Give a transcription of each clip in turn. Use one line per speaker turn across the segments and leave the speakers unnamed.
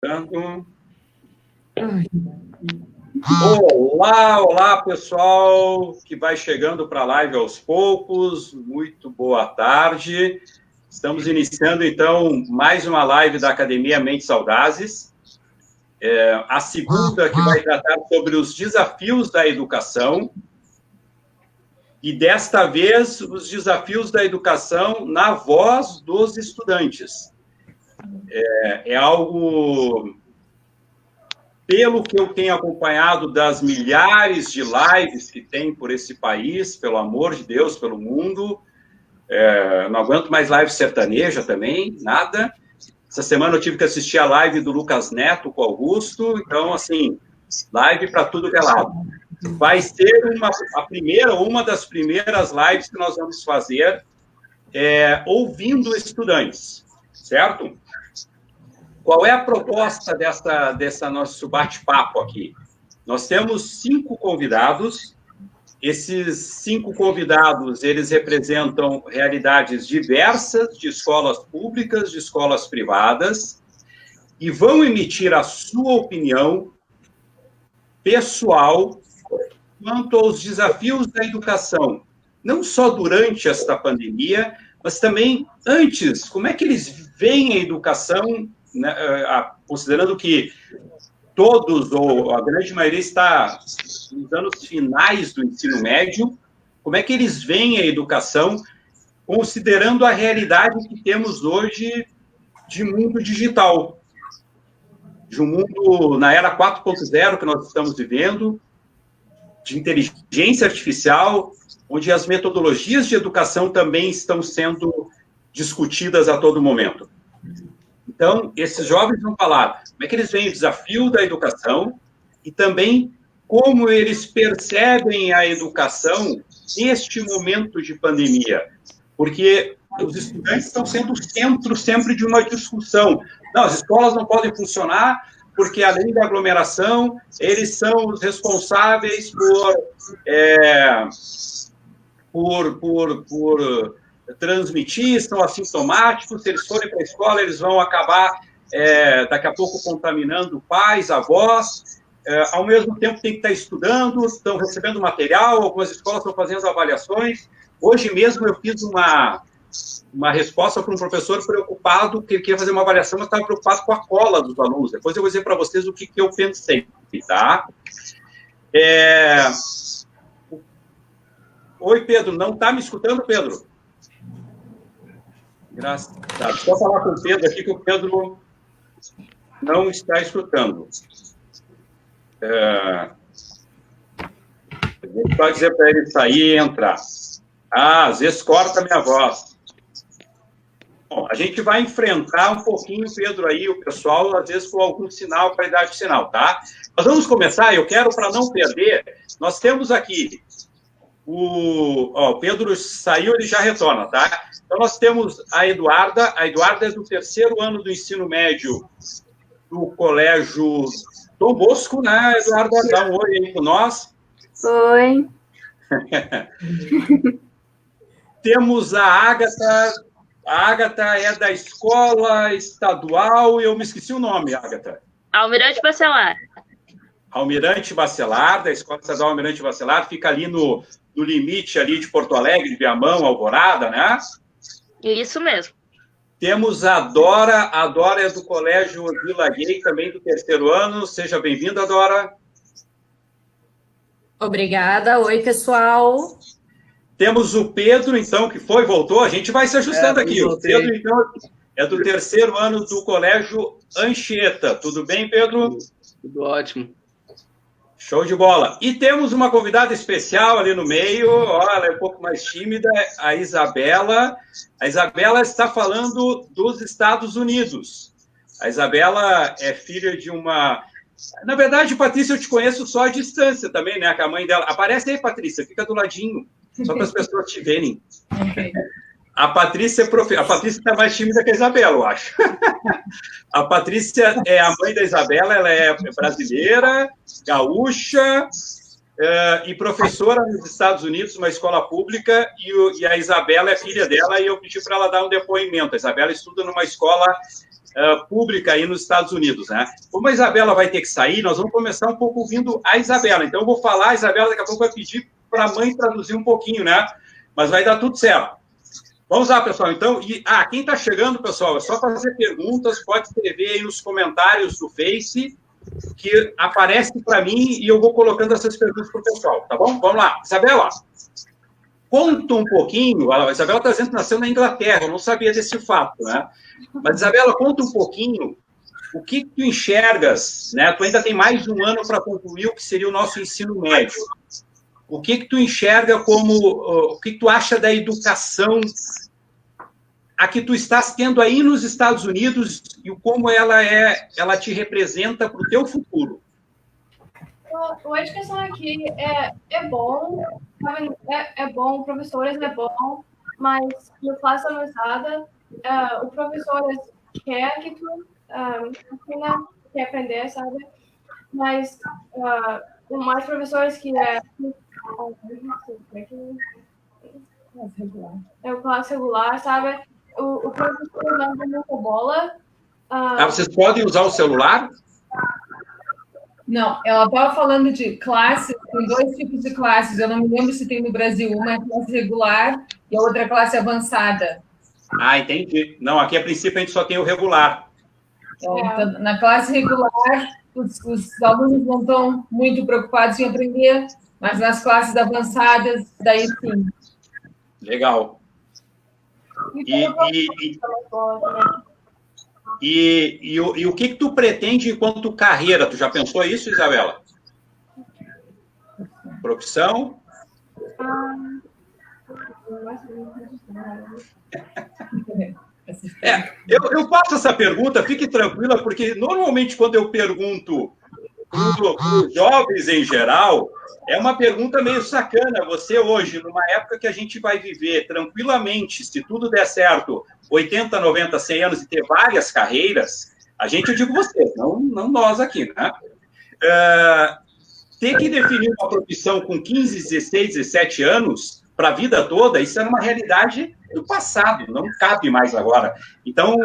Tanto. Olá, olá, pessoal que vai chegando para a live aos poucos. Muito boa tarde. Estamos iniciando, então, mais uma live da Academia Mentes Audazes. A segunda que vai tratar sobre os desafios da educação. E, desta vez, os desafios da educação na voz dos estudantes. É algo... Pelo que eu tenho acompanhado das milhares de lives que tem por esse país, pelo amor de Deus, pelo mundo, não aguento mais live sertaneja também, nada. Essa semana eu tive que assistir a live do Lucas Neto com o Augusto, então, assim, live para tudo que é lado. Vai ser uma das primeiras lives que nós vamos fazer ouvindo estudantes, certo? Qual é a proposta dessa nosso bate-papo aqui? Nós temos 5 convidados. Esses 5 convidados, eles representam realidades diversas de escolas públicas, de escolas privadas, e vão emitir a sua opinião pessoal quanto aos desafios da educação, não só durante esta pandemia, mas também antes. Como é que eles veem a educação, né, considerando que todos, ou a grande maioria, está nos anos finais do ensino médio, como é que eles veem a educação, considerando a realidade que temos hoje de mundo digital, de um mundo na era 4.0 que nós estamos vivendo, de inteligência artificial, onde as metodologias de educação também estão sendo discutidas a todo momento. Então, esses jovens vão falar como é que eles veem o desafio da educação e também como eles percebem a educação neste momento de pandemia. Porque os estudantes estão sendo o centro sempre de uma discussão. Não, as escolas não podem funcionar porque, além da aglomeração, eles são os responsáveis por transmitir, são assintomáticos. Se eles forem para a escola, eles vão acabar, daqui a pouco, contaminando pais, avós. Ao mesmo tempo, tem que estar estudando, estão recebendo material, algumas escolas estão fazendo avaliações. Hoje mesmo, eu fiz uma resposta para um professor preocupado, que ele queria fazer uma avaliação, mas estava preocupado com a cola dos alunos. Depois eu vou dizer para vocês o que eu pensei, tá? Oi, Pedro, não está me escutando, Pedro? Graças a Deus. Só falar com o Pedro aqui, que o Pedro não está escutando. A gente pode dizer para ele sair e entrar. Às vezes corta a minha voz. Bom, a gente vai enfrentar um pouquinho, Pedro, aí, o pessoal, às vezes com algum sinal, qualidade de sinal, tá? Nós vamos começar, eu quero, para não perder, nós temos aqui o Pedro saiu, ele já retorna, tá? Então, nós temos a Eduarda é do 3º ano do ensino médio do Colégio Dom Bosco, né, Eduarda? Dá um oi aí com nós.
Oi.
Temos a Ágata. A Ágata é da escola estadual, eu me esqueci o nome, Ágata.
Almirante Bacelar.
Almirante Bacelar, da escola estadual Almirante Bacelar, fica ali no limite ali de Porto Alegre, Viamão, Alvorada, né?
Isso mesmo.
Temos a Dora é do Colégio Vila Gay, também do 3º ano. Seja bem-vinda, Dora.
Obrigada. Oi, pessoal.
Temos o Pedro, então, que voltou. A gente vai se ajustando aqui. O Pedro, então, é do 3º ano do Colégio Anchieta. Tudo bem, Pedro?
Tudo ótimo.
Show de bola. E temos uma convidada especial ali no meio, ela é um pouco mais tímida, a Isabela. A Isabela está falando dos Estados Unidos. A Isabela é filha de uma... Na verdade, Patrícia, eu te conheço só à distância também, né? Que a mãe dela... Aparece aí, Patrícia, fica do ladinho, só para as pessoas te verem. A Patrícia está mais tímida que a Isabela, eu acho. A Patrícia é a mãe da Isabela, ela é brasileira, gaúcha, e professora nos Estados Unidos, uma escola pública, e a Isabela é filha dela, e eu pedi para ela dar um depoimento. A Isabela estuda numa escola pública aí nos Estados Unidos, né? Como a Isabela vai ter que sair, nós vamos começar um pouco ouvindo a Isabela. Então, eu vou falar, a Isabela daqui a pouco vai pedir para a mãe traduzir um pouquinho, né? Mas vai dar tudo certo. Vamos lá, pessoal. Então, quem está chegando, pessoal, é só fazer perguntas, pode escrever aí nos comentários do Face, que aparece para mim e eu vou colocando essas perguntas para o pessoal, tá bom? Vamos lá. Isabela, conta um pouquinho. A Isabela está dizendo que nasceu na Inglaterra, eu não sabia desse fato, né? Mas, Isabela, conta um pouquinho o que tu enxergas, né? Tu ainda tem mais de um ano para concluir o que seria o nosso ensino médio. O que tu enxerga como... O que tu acha da educação a que tu estás tendo aí nos Estados Unidos e como ela te representa para o teu futuro?
A educação aqui é bom, é bom, professores é bom, mas no classe avançada, o professor quer que tu ensina, quer aprender, sabe? Mas mais professores que é o classe regular, sabe? O professor não dá muita bola.
Vocês podem usar o celular?
Não, ela estava falando de classes, tem dois tipos de classes, eu não me lembro se tem no Brasil, uma é classe regular e a outra é classe avançada.
Entendi. Não, aqui a princípio a gente só tem o regular.
Então, na classe regular, os alunos não estão muito preocupados em aprender, mas nas classes avançadas, daí sim.
Legal. E o que tu pretende enquanto carreira? Tu já pensou isso, Isabela? Profissão? Eu faço essa pergunta, fique tranquila, porque normalmente quando eu pergunto para os jovens em geral, é uma pergunta meio sacana. Você hoje, numa época que a gente vai viver tranquilamente, se tudo der certo, 80, 90, 100 anos e ter várias carreiras, eu digo vocês, não nós aqui, né? Ter que definir uma profissão com 15, 16, 17 anos para a vida toda, isso era uma realidade do passado, não cabe mais agora. Então,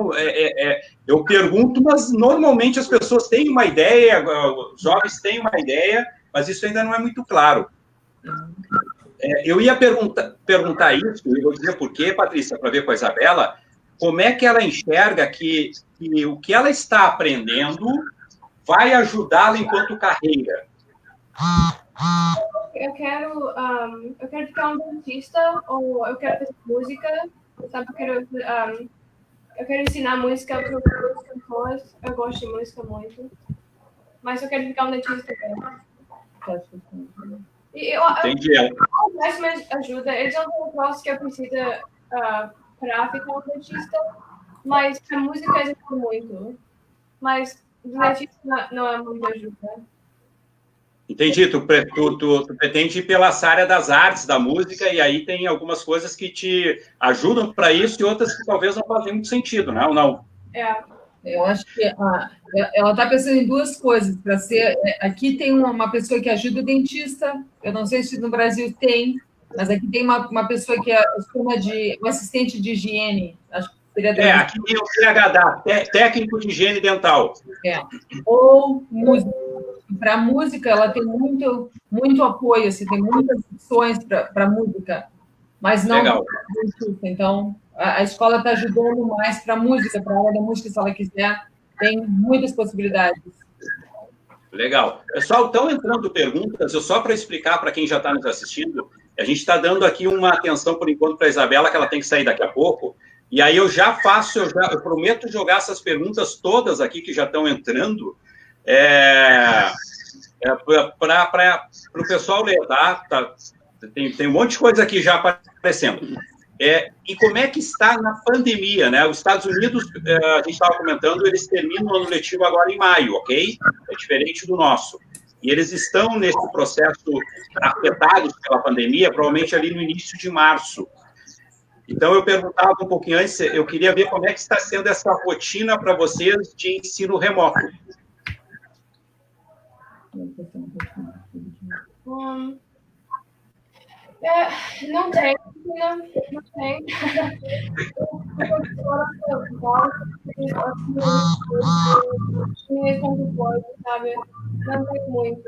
eu pergunto, mas normalmente as pessoas têm uma ideia, os jovens têm uma ideia, mas isso ainda não é muito claro. Eu ia perguntar isso, eu vou dizer por quê, Patrícia, para ver com a Isabela, como é que ela enxerga que o que ela está aprendendo vai ajudá-la enquanto carreira.
Eu quero ficar um dentista, ou eu quero fazer música, sabe? Eu quero ensinar música para os cantores, eu gosto de música muito, mas eu quero ficar um dentista também.
Entendi.
Isso me ajuda, eles não têm um troço que eu preciso para ficar um dentista, mas a música ajuda muito, mas o dentista não é muito ajuda.
Entendi, tu pretende ir pela área das artes, da música, e aí tem algumas coisas que te ajudam para isso e outras que talvez não fazem muito sentido, não? Não.
Eu acho que ela está pensando em duas coisas. Para ser, aqui tem uma pessoa que ajuda o dentista, eu não sei se no Brasil tem, mas aqui tem uma pessoa que chama de um assistente de higiene. Acho que seria
aqui tem o PHD, técnico de higiene dental.
Ou música. Para a música, ela tem muito apoio, assim, tem muitas opções para música, mas não para dentista. Então, a escola está ajudando mais para a música, para a área da música, se ela quiser, tem muitas possibilidades.
Legal. Pessoal, estão entrando perguntas, só para explicar para quem já está nos assistindo, a gente está dando aqui uma atenção, por enquanto, para a Isabela, que ela tem que sair daqui a pouco, e aí eu prometo jogar essas perguntas todas aqui que já estão entrando, para o pessoal ler, tá? Tem um monte de coisa aqui já aparecendo. E como é que está na pandemia, né? Os Estados Unidos, a gente estava comentando, eles terminam o ano letivo agora em maio, ok? É diferente do nosso. E eles estão nesse processo afetados pela pandemia, provavelmente ali no início de março. Então, eu perguntava um pouquinho antes, eu queria ver como é que está sendo essa rotina para vocês de ensino remoto.
Não tem, não tem. Sabe? Não tem muito.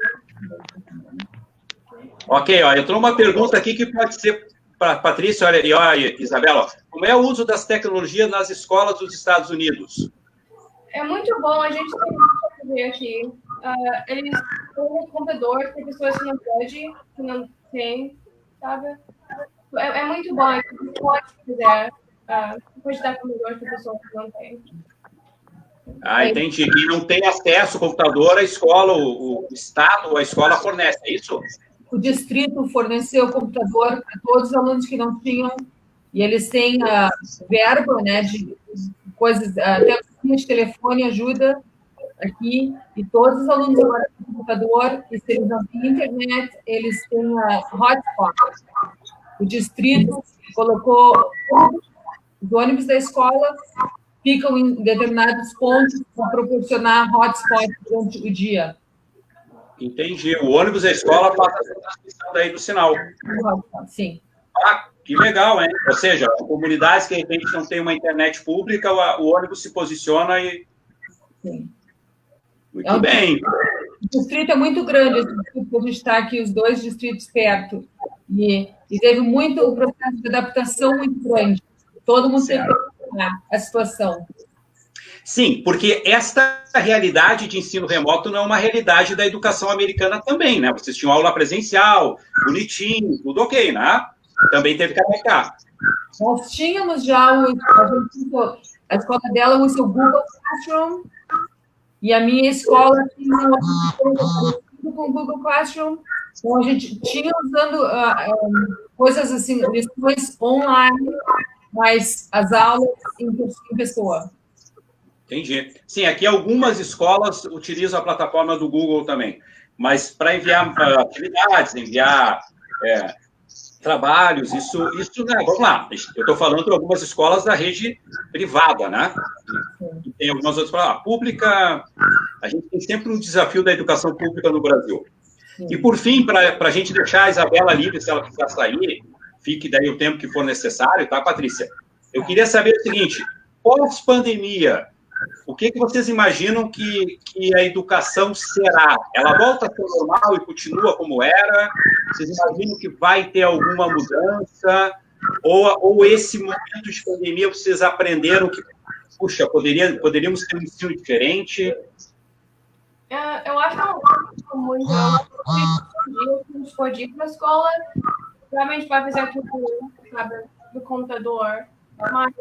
Ok, ó, entrou uma pergunta aqui que pode ser para Patrícia, olha, e olha, Isabela, como é o uso das tecnologias nas escolas dos Estados Unidos?
É muito bom, a gente tem muito a fazer aqui. Eles têm um computador, tem pessoas que não podem, que não tem, sabe? É muito bom, a gente pode fazer, pode dar computador para pessoas que não têm.
Entendi. Quem não tem acesso ao computador, a escola, o Estado ou a escola fornece, é isso?
O distrito forneceu computador para todos os alunos que não tinham, e eles têm verba, né, de coisas, até de telefone ajuda aqui, e todos os alunos agora têm computador, e se eles não têm internet, eles têm hotspot. O distrito colocou os ônibus da escola, ficam em determinados pontos para proporcionar hotspot durante o dia.
Entendi. O ônibus da escola passa a transmissão daí do sinal.
Sim.
Que legal, hein? Ou seja, comunidades que, de repente, não tem uma internet pública, o ônibus se posiciona e...
Sim.
Muito bem.
O distrito é muito grande, esse distrito que a gente está aqui, os dois distritos perto. E teve um processo de adaptação muito grande. Todo mundo teve que adaptar a situação.
Sim, porque esta realidade de ensino remoto não é uma realidade da educação americana também, né? Vocês tinham aula presencial, bonitinho, tudo ok, né? Também teve que aplicar.
Nós tínhamos já a escola dela usa o Google Classroom e a minha escola tinha com o Google Classroom. Então, a gente tinha usando coisas assim, lições online, mas as aulas em pessoa.
Entendi. Sim, aqui algumas escolas utilizam a plataforma do Google também, mas para enviar atividades, enviar trabalhos, isso, né? Vamos lá, eu estou falando de algumas escolas da rede privada, né? E tem algumas outras para lá. Pública, a gente tem sempre um desafio da educação pública no Brasil. E, por fim, para a gente deixar a Isabela livre, se ela quiser sair, fique daí o tempo que for necessário, tá, Patrícia? Eu queria saber o seguinte, pós-pandemia, o que vocês imaginam que a educação será? Ela volta a ser normal e continua como era? Vocês imaginam que vai ter alguma mudança? Ou esse momento de pandemia vocês aprenderam que, puxa, poderíamos ter um ensino diferente?
Eu acho que muito. A gente pode ir para a escola, realmente vai fazer tudo, sabe, do computador, mas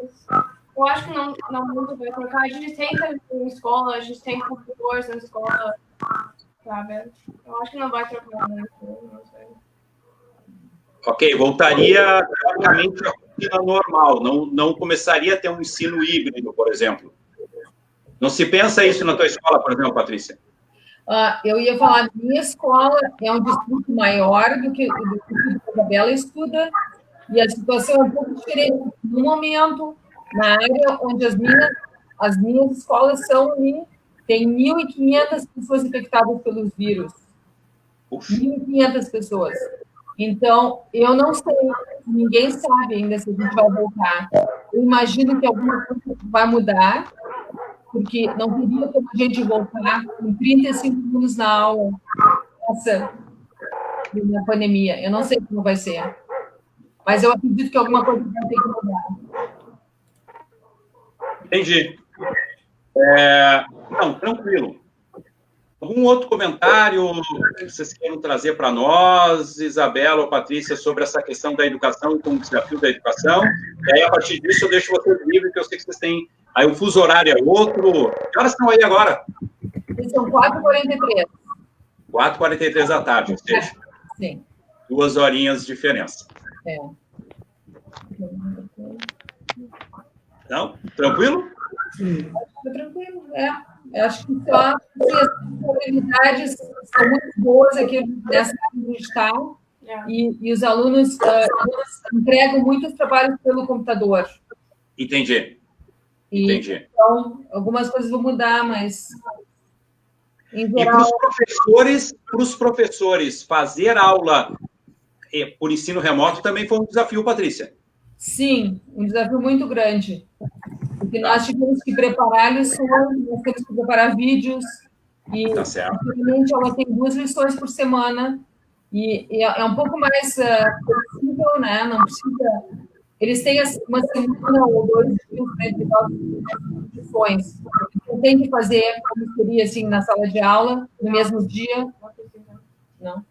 eu acho que não muito vai trocar. A gente tem em escola, a gente tem computadores na escola, sabe? Eu acho que não vai trocar muito, não sei.
Ok, voltaria praticamente à rotina normal, não começaria a ter um ensino híbrido, por exemplo. Não se pensa isso na tua escola, por exemplo, Patrícia?
Eu ia falar, minha escola é um distrito maior do que o distrito que a Isabela estuda, e a situação é um pouco diferente. No momento, na área onde as minhas escolas são, tem 1.500 pessoas infectadas pelos vírus. 1.500 pessoas. Então, eu não sei, ninguém sabe ainda se a gente vai voltar. Eu imagino que alguma coisa vai mudar, porque não teria como a gente voltar com 35 alunos na aula na pandemia. Eu não sei como vai ser. Mas eu acredito que alguma coisa vai ter que mudar.
Entendi. Não, tranquilo. Algum outro comentário que vocês queiram trazer para nós, Isabela ou Patrícia, sobre essa questão da educação e como desafio da educação? E aí, a partir disso, eu deixo vocês livres, porque eu sei que vocês têm... Aí o fuso horário é outro. Que horas estão aí agora?
São 4h43.
4h43 da tarde, ou seja,
Sim.
2 horinhas de diferença. Não? Tranquilo?
Sim. Tranquilo, acho que só as oportunidades são muito boas aqui nessa área digital e os alunos entregam muitos trabalhos pelo computador.
Entendi.
Então, algumas coisas vão mudar, mas em geral...
E para os professores fazer aula por ensino remoto também foi um desafio, Patrícia.
Sim, um desafio muito grande. Porque nós tivemos que preparar lições, nós temos que preparar vídeos, e,
tá certo.
Infelizmente, ela tem 2 lições por semana, e é um pouco mais flexível, né? Não precisa... Eles têm uma semana ou 2 dias entre as lições. Não tem que fazer como seria, assim, na sala de aula, no mesmo dia. Não?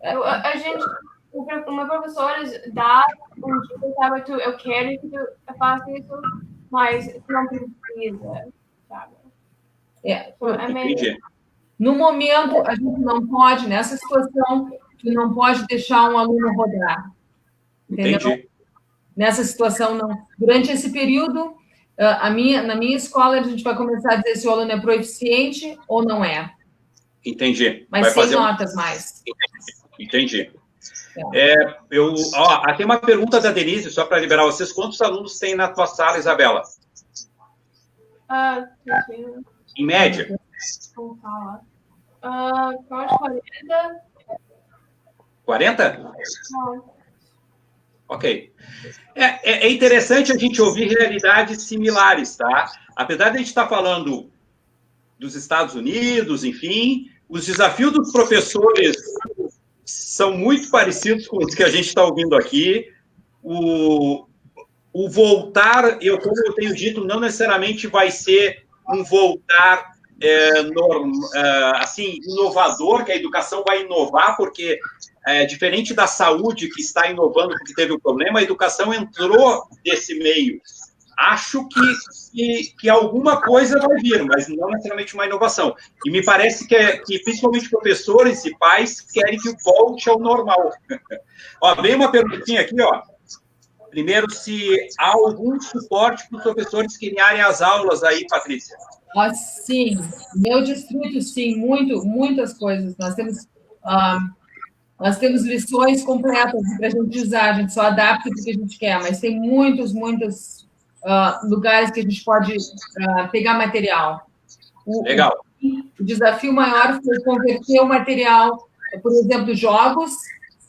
A gente... Uma professora dá um dia, sabe, eu quero que tu faça isso, mas não precisa, sabe?
No momento, a gente não pode, nessa situação, tu não pode deixar um aluno rodar. Entendeu?
Entendi.
Nessa situação, não. Durante esse período, na minha escola, a gente vai começar a dizer se o aluno é proeficiente ou não é.
Entendi.
Mas
vai
sem
fazer
notas mais.
Entendi. Tem uma pergunta da Denise, só para liberar vocês. Quantos alunos tem na tua sala, Isabela? Em média?
40.
40? Ok. É interessante a gente ouvir realidades similares, tá? Apesar de a gente estar falando dos Estados Unidos, enfim, os desafios dos professores são muito parecidos com os que a gente está ouvindo aqui. O voltar, como eu tenho dito, não necessariamente vai ser um voltar assim, inovador, que a educação vai inovar, porque diferente da saúde, que está inovando porque teve um problema, a educação entrou nesse meio. Acho que alguma coisa vai vir, mas não necessariamente uma inovação. E me parece que principalmente professores e pais querem que volte ao normal. Vem uma perguntinha aqui, ó. Primeiro, se há algum suporte para os professores criarem as aulas aí, Patrícia?
Sim, meu distrito, sim, muitas coisas. Nós temos lições completas para a gente usar, a gente só adapta o que a gente quer, mas tem muitos lugares que a gente pode pegar material.
Legal.
O desafio maior foi converter o material, por exemplo, jogos,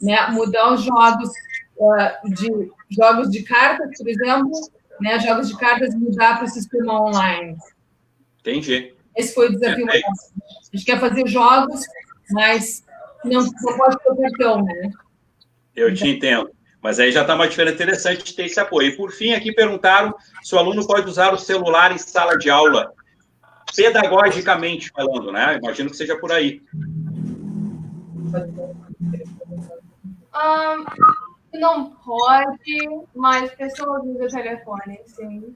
né, mudar os jogos de cartas, por exemplo, né, jogos de cartas, mudar para o sistema online.
Entendi.
Esse foi o desafio maior. A gente quer fazer jogos, mas não pode ter cartão, né?
Eu te entendo. Mas aí já está uma diferença interessante de ter esse apoio. E, por fim, aqui perguntaram se o aluno pode usar o celular em sala de aula, pedagogicamente falando, né? Imagino que seja por aí.
Não pode, mas pessoas usam o telefone, sim.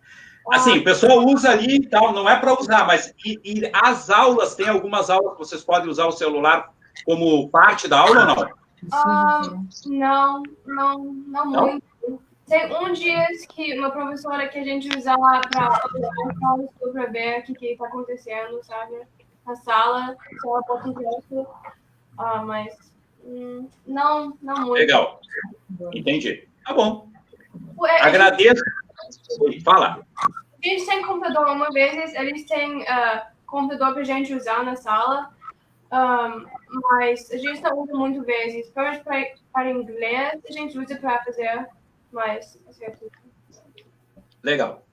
Assim, o pessoal usa ali e tal, não é para usar, mas e as aulas, tem algumas aulas que vocês podem usar o celular como parte da aula ou não?
Não muito. Tem um dia que uma professora que a gente usa lá para ver o que está acontecendo, sabe? Na sala, se ela bota um texto, mas não muito.
Legal, entendi. Tá bom. Agradeço. Fala.
A gente tem computador, uma vez eles têm computador para a gente usar na sala, mas a gente não usa muito vezes. Para inglês, a gente usa para fazer mais.
Legal.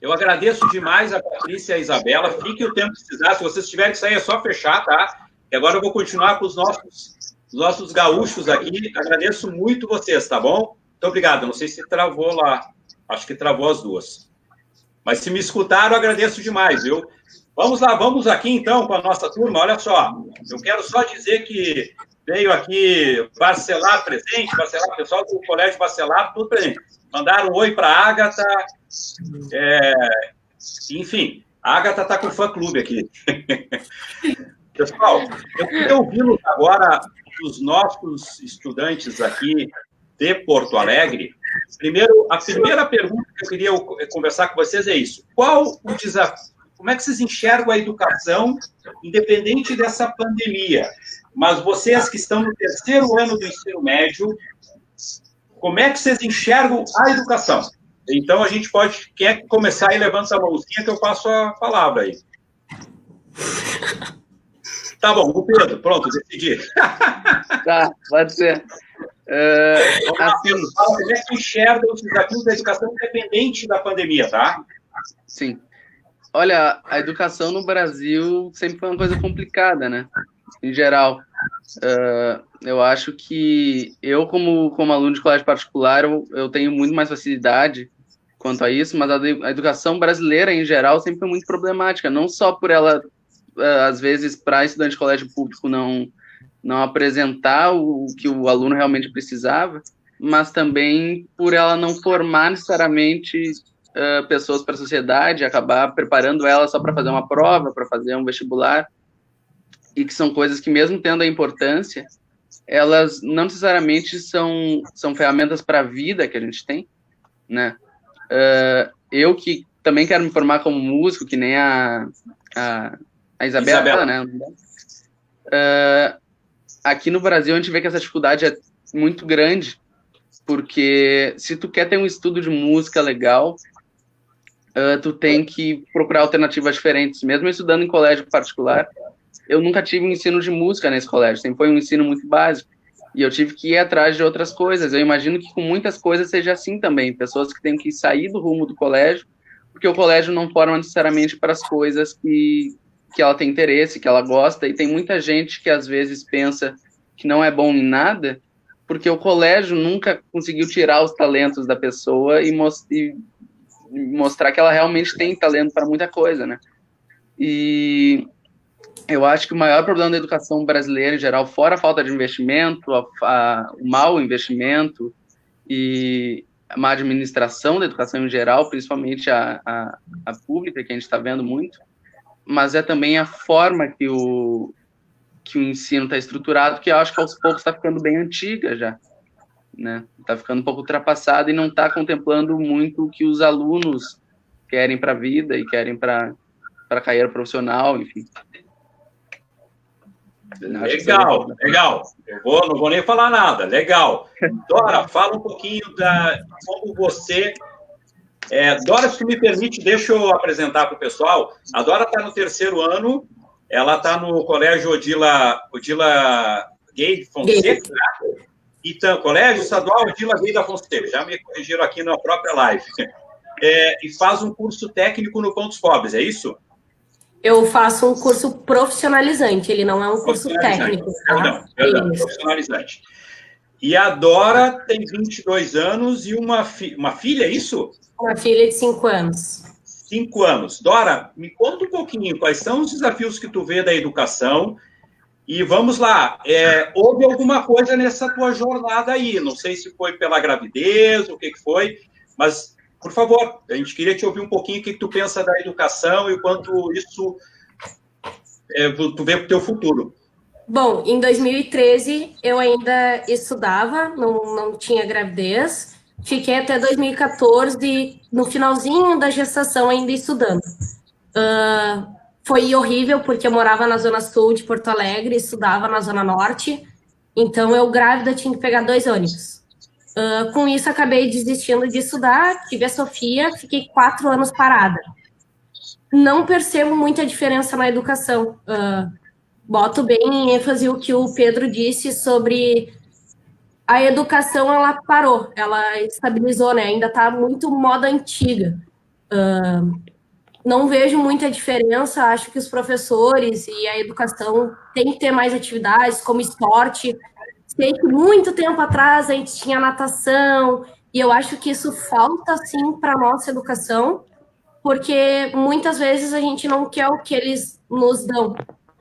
Eu agradeço demais a Patrícia e a Isabela. Fique o tempo que precisar. Se vocês tiverem que sair, é só fechar, tá? E agora eu vou continuar com os nossos gaúchos aqui. Agradeço muito vocês, tá bom? Muito obrigado. Não sei se travou lá. Acho que travou as duas. Mas se me escutaram, eu agradeço demais, viu? Vamos lá, vamos aqui então com a nossa turma. Olha só, eu quero só dizer que veio aqui Bacelar presente, Bacelar, pessoal do Colégio Bacelar, tudo presente. Mandaram um oi para a Ágata. Enfim, a Ágata está com o fã-clube aqui. Pessoal, eu queria ouvi-los agora, os nossos estudantes aqui de Porto Alegre. Primeiro, a primeira pergunta que eu queria conversar com vocês é isso. Qual o desafio? Como é que vocês enxergam a educação, independente dessa pandemia? Mas vocês que estão no 3º ano do ensino médio, como é que vocês enxergam a educação? Então, a gente pode... Quem quer começar aí, levanta a mãozinha que eu passo a palavra aí. Tá bom, o Pedro, pronto, decidi.
Tá, pode ser.
Assim, como é que enxerga os desafios da educação independente da pandemia, tá?
Sim. Olha, a educação no Brasil sempre foi uma coisa complicada, né? Em geral. Eu acho que eu, como aluno de colégio particular, eu tenho muito mais facilidade quanto a isso, mas a educação brasileira, em geral, sempre foi muito problemática, não só por ela, às vezes, para estudante de colégio público não apresentar o que o aluno realmente precisava, mas também por ela não formar necessariamente pessoas para a sociedade, acabar preparando ela só para fazer uma prova, para fazer um vestibular, e que são coisas que, mesmo tendo a importância, elas não necessariamente são ferramentas para a vida que a gente tem, né? Eu que também quero me formar como músico, que nem a Isabela, né? Aqui no Brasil a gente vê que essa dificuldade é muito grande, porque se tu quer ter um estudo de música legal, tu tem que procurar alternativas diferentes. Mesmo estudando em colégio particular, eu nunca tive um ensino de música nesse colégio, sempre foi um ensino muito básico, e eu tive que ir atrás de outras coisas. Eu imagino que com muitas coisas seja assim também, pessoas que têm que sair do rumo do colégio, porque o colégio não forma necessariamente para as coisas que ela tem interesse, que ela gosta, e tem muita gente que às vezes pensa que não é bom em nada, porque o colégio nunca conseguiu tirar os talentos da pessoa e mostrar que ela realmente tem talento para muita coisa, né? E eu acho que o maior problema da educação brasileira, em geral, fora a falta de investimento, o mau investimento e a má administração da educação em geral, principalmente a pública, que a gente está vendo muito, mas é também a forma que o ensino está estruturado, que eu acho que aos poucos está ficando bem antiga já, né? Está ficando um pouco ultrapassada e não está contemplando muito o que os alunos querem para a vida e querem para a carreira profissional, enfim.
Legal. Eu não vou nem falar nada. Legal. Dora, fala um pouquinho como você... Dora, se tu me permite, deixa eu apresentar para o pessoal. A Dora está no 3º ano, ela está no Colégio Odila Gay Fonseca, então, Colégio Estadual Odila Gay da Fonseca, já me corrigiram aqui na própria live. E faz um curso técnico no Pontos Pobres, é isso?
Eu faço um curso profissionalizante, ele não é um curso técnico. Tá?
Perdão, profissionalizante. E a Dora tem 22 anos e uma filha, é isso?
Uma filha de 5 anos.
5 anos. Dora, me conta um pouquinho, quais são os desafios que tu vê da educação? E vamos lá, houve alguma coisa nessa tua jornada aí, não sei se foi pela gravidez, o que foi, mas... Por favor, a gente queria te ouvir um pouquinho o que tu pensa da educação e o quanto isso tu vê para o teu futuro.
Bom, em 2013 eu ainda estudava, não tinha gravidez. Fiquei até 2014, no finalzinho da gestação, ainda estudando. Foi horrível, porque eu morava na Zona Sul de Porto Alegre, estudava na Zona Norte. Então, eu grávida tinha que pegar 2 ônibus. Com isso, acabei desistindo de estudar, tive a Sofia, fiquei 4 anos parada. Não percebo muita diferença na educação. Boto bem em ênfase o que o Pedro disse sobre a educação, ela parou, ela estabilizou, né? Ainda está muito moda antiga. Não vejo muita diferença, acho que os professores e a educação têm que ter mais atividades, como esporte. Sei que muito tempo atrás a gente tinha natação, e eu acho que isso falta, sim, para a nossa educação, porque muitas vezes a gente não quer o que eles nos dão.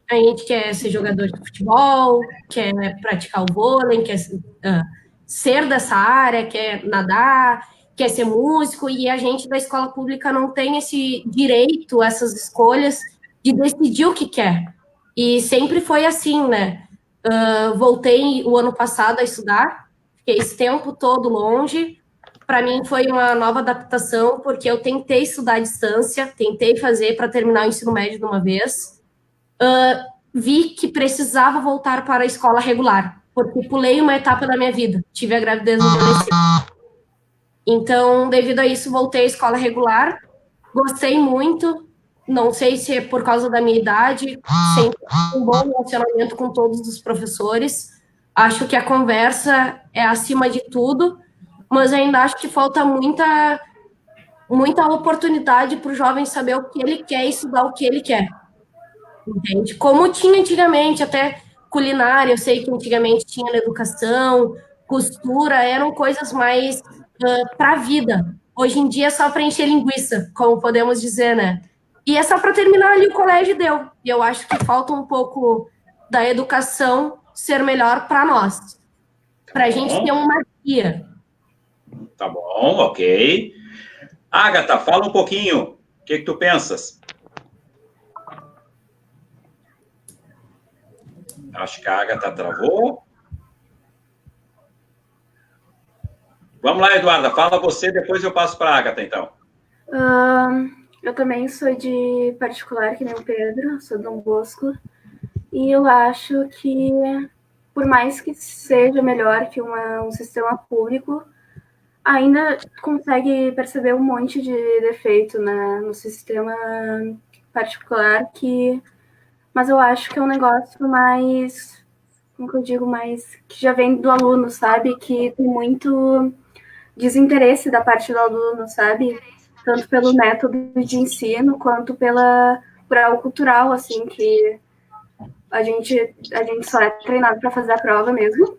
A gente quer ser jogador de futebol, quer praticar o vôlei, quer ser dessa área, quer nadar, quer ser músico, e a gente da escola pública não tem esse direito, essas escolhas, de decidir o que quer. E sempre foi assim, né? Voltei o ano passado a estudar, fiquei esse tempo todo longe. Para mim foi uma nova adaptação, porque eu tentei estudar à distância, tentei fazer para terminar o ensino médio de uma vez. Vi que precisava voltar para a escola regular, porque pulei uma etapa da minha vida, tive a gravidez no adolescente. Então, devido a isso, voltei à escola regular, gostei muito, não sei se é por causa da minha idade, sempre um bom relacionamento com todos os professores. Acho que a conversa é acima de tudo, mas ainda acho que falta muita oportunidade para o jovem saber o que ele quer e estudar o que ele quer. Entende? Como tinha antigamente, até culinária, eu sei que antigamente tinha na educação, costura, eram coisas mais para a vida. Hoje em dia é só para encher linguiça, como podemos dizer, né? E é só para terminar ali o colégio deu. E eu acho que falta um pouco da educação ser melhor para nós. Para a gente ter uma guia.
Tá bom, ok. Agatha, fala um pouquinho. O que tu pensas? Acho que a Agatha travou. Vamos lá, Eduarda. Fala você, depois eu passo para a Agatha, então.
Eu também sou de particular, que nem o Pedro, sou de Dom Bosco, e eu acho que, por mais que seja melhor que um sistema público, ainda consegue perceber um monte de defeito, né, no sistema particular, mas eu acho que é um negócio mais, como que eu digo, mais que já vem do aluno, sabe, que tem muito desinteresse da parte do aluno, sabe, tanto pelo método de ensino, quanto por algo cultural, assim, que a gente só é treinado para fazer a prova mesmo.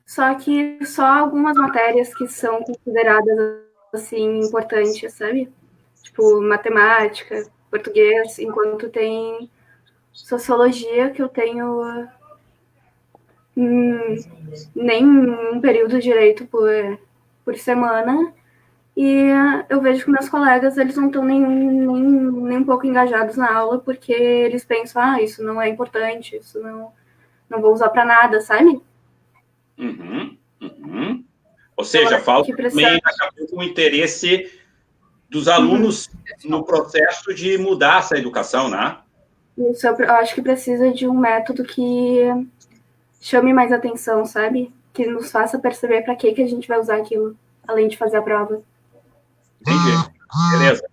Só que só algumas matérias que são consideradas, assim, importantes, sabe? Tipo, matemática, português, enquanto tem sociologia, que eu tenho nem um período direito por semana, e eu vejo que meus colegas, eles não estão nem um pouco engajados na aula, porque eles pensam, isso não é importante, isso não vou usar para nada, sabe?
Ou seja, falta também o interesse dos alunos no processo de mudar essa educação, né?
Isso, eu acho que precisa de um método que chame mais atenção, sabe? Que nos faça perceber para que a gente vai usar aquilo, além de fazer a prova.
Entendi. Beleza.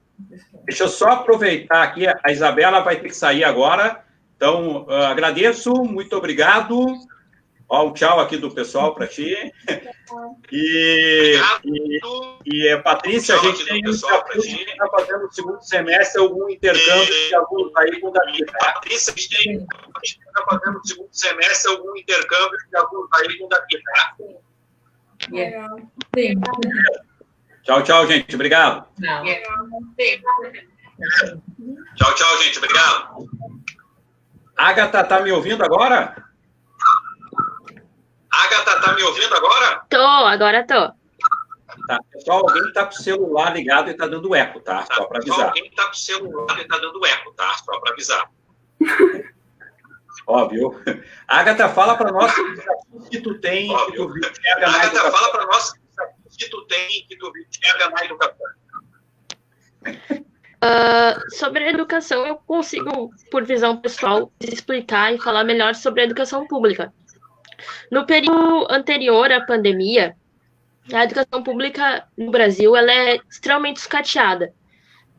Deixa eu só aproveitar aqui, a Isabela vai ter que sair agora, então agradeço, muito obrigado. Ó, um tchau aqui do pessoal para ti. E Patrícia, a gente tem um desafio que está fazendo no segundo semestre algum intercâmbio de alunos aí com daqui, tá? Patrícia, a gente está fazendo no segundo semestre algum intercâmbio de alunos aí com daqui, tá?
Sim.
Tchau, tchau, gente. Obrigado. Tchau, gente. Obrigado. Agatha, tá me ouvindo agora? Agatha, tá me ouvindo agora?
Agora tô.
Tá, pessoal, alguém está com o celular ligado e está dando eco, tá? Só para avisar. Alguém está com o celular e está dando eco, tá? Só para avisar. Óbvio. Agatha, fala para nós o desafio que tu tem, que tu enxerga na educação. Agatha, fala para nós o desafio que tu tem, que tu enxerga na educação.
Sobre a educação, eu consigo, por visão pessoal, explicar e falar melhor sobre a educação pública. No período anterior à pandemia, a educação pública no Brasil ela é extremamente sucateada.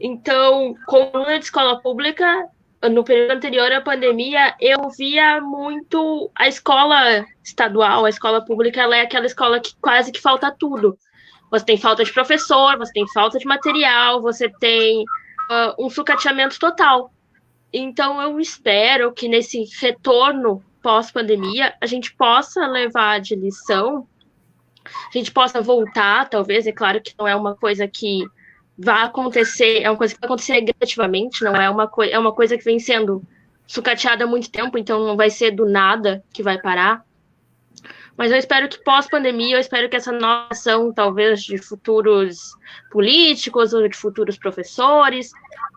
Então, como aluna de escola pública, no período anterior à pandemia, eu via muito a escola estadual, a escola pública, ela é aquela escola que quase que falta tudo. Você tem falta de professor, você tem falta de material, você tem um sucateamento total. Então, eu espero que nesse retorno pós-pandemia, a gente possa levar de lição, a gente possa voltar, talvez, é claro que não é uma coisa que vai acontecer, é uma coisa que vai acontecer gradativamente, não é uma coisa que vem sendo sucateada há muito tempo, então não vai ser do nada que vai parar. Mas eu espero que pós-pandemia, eu espero que essa noção, talvez, de futuros políticos ou de futuros professores,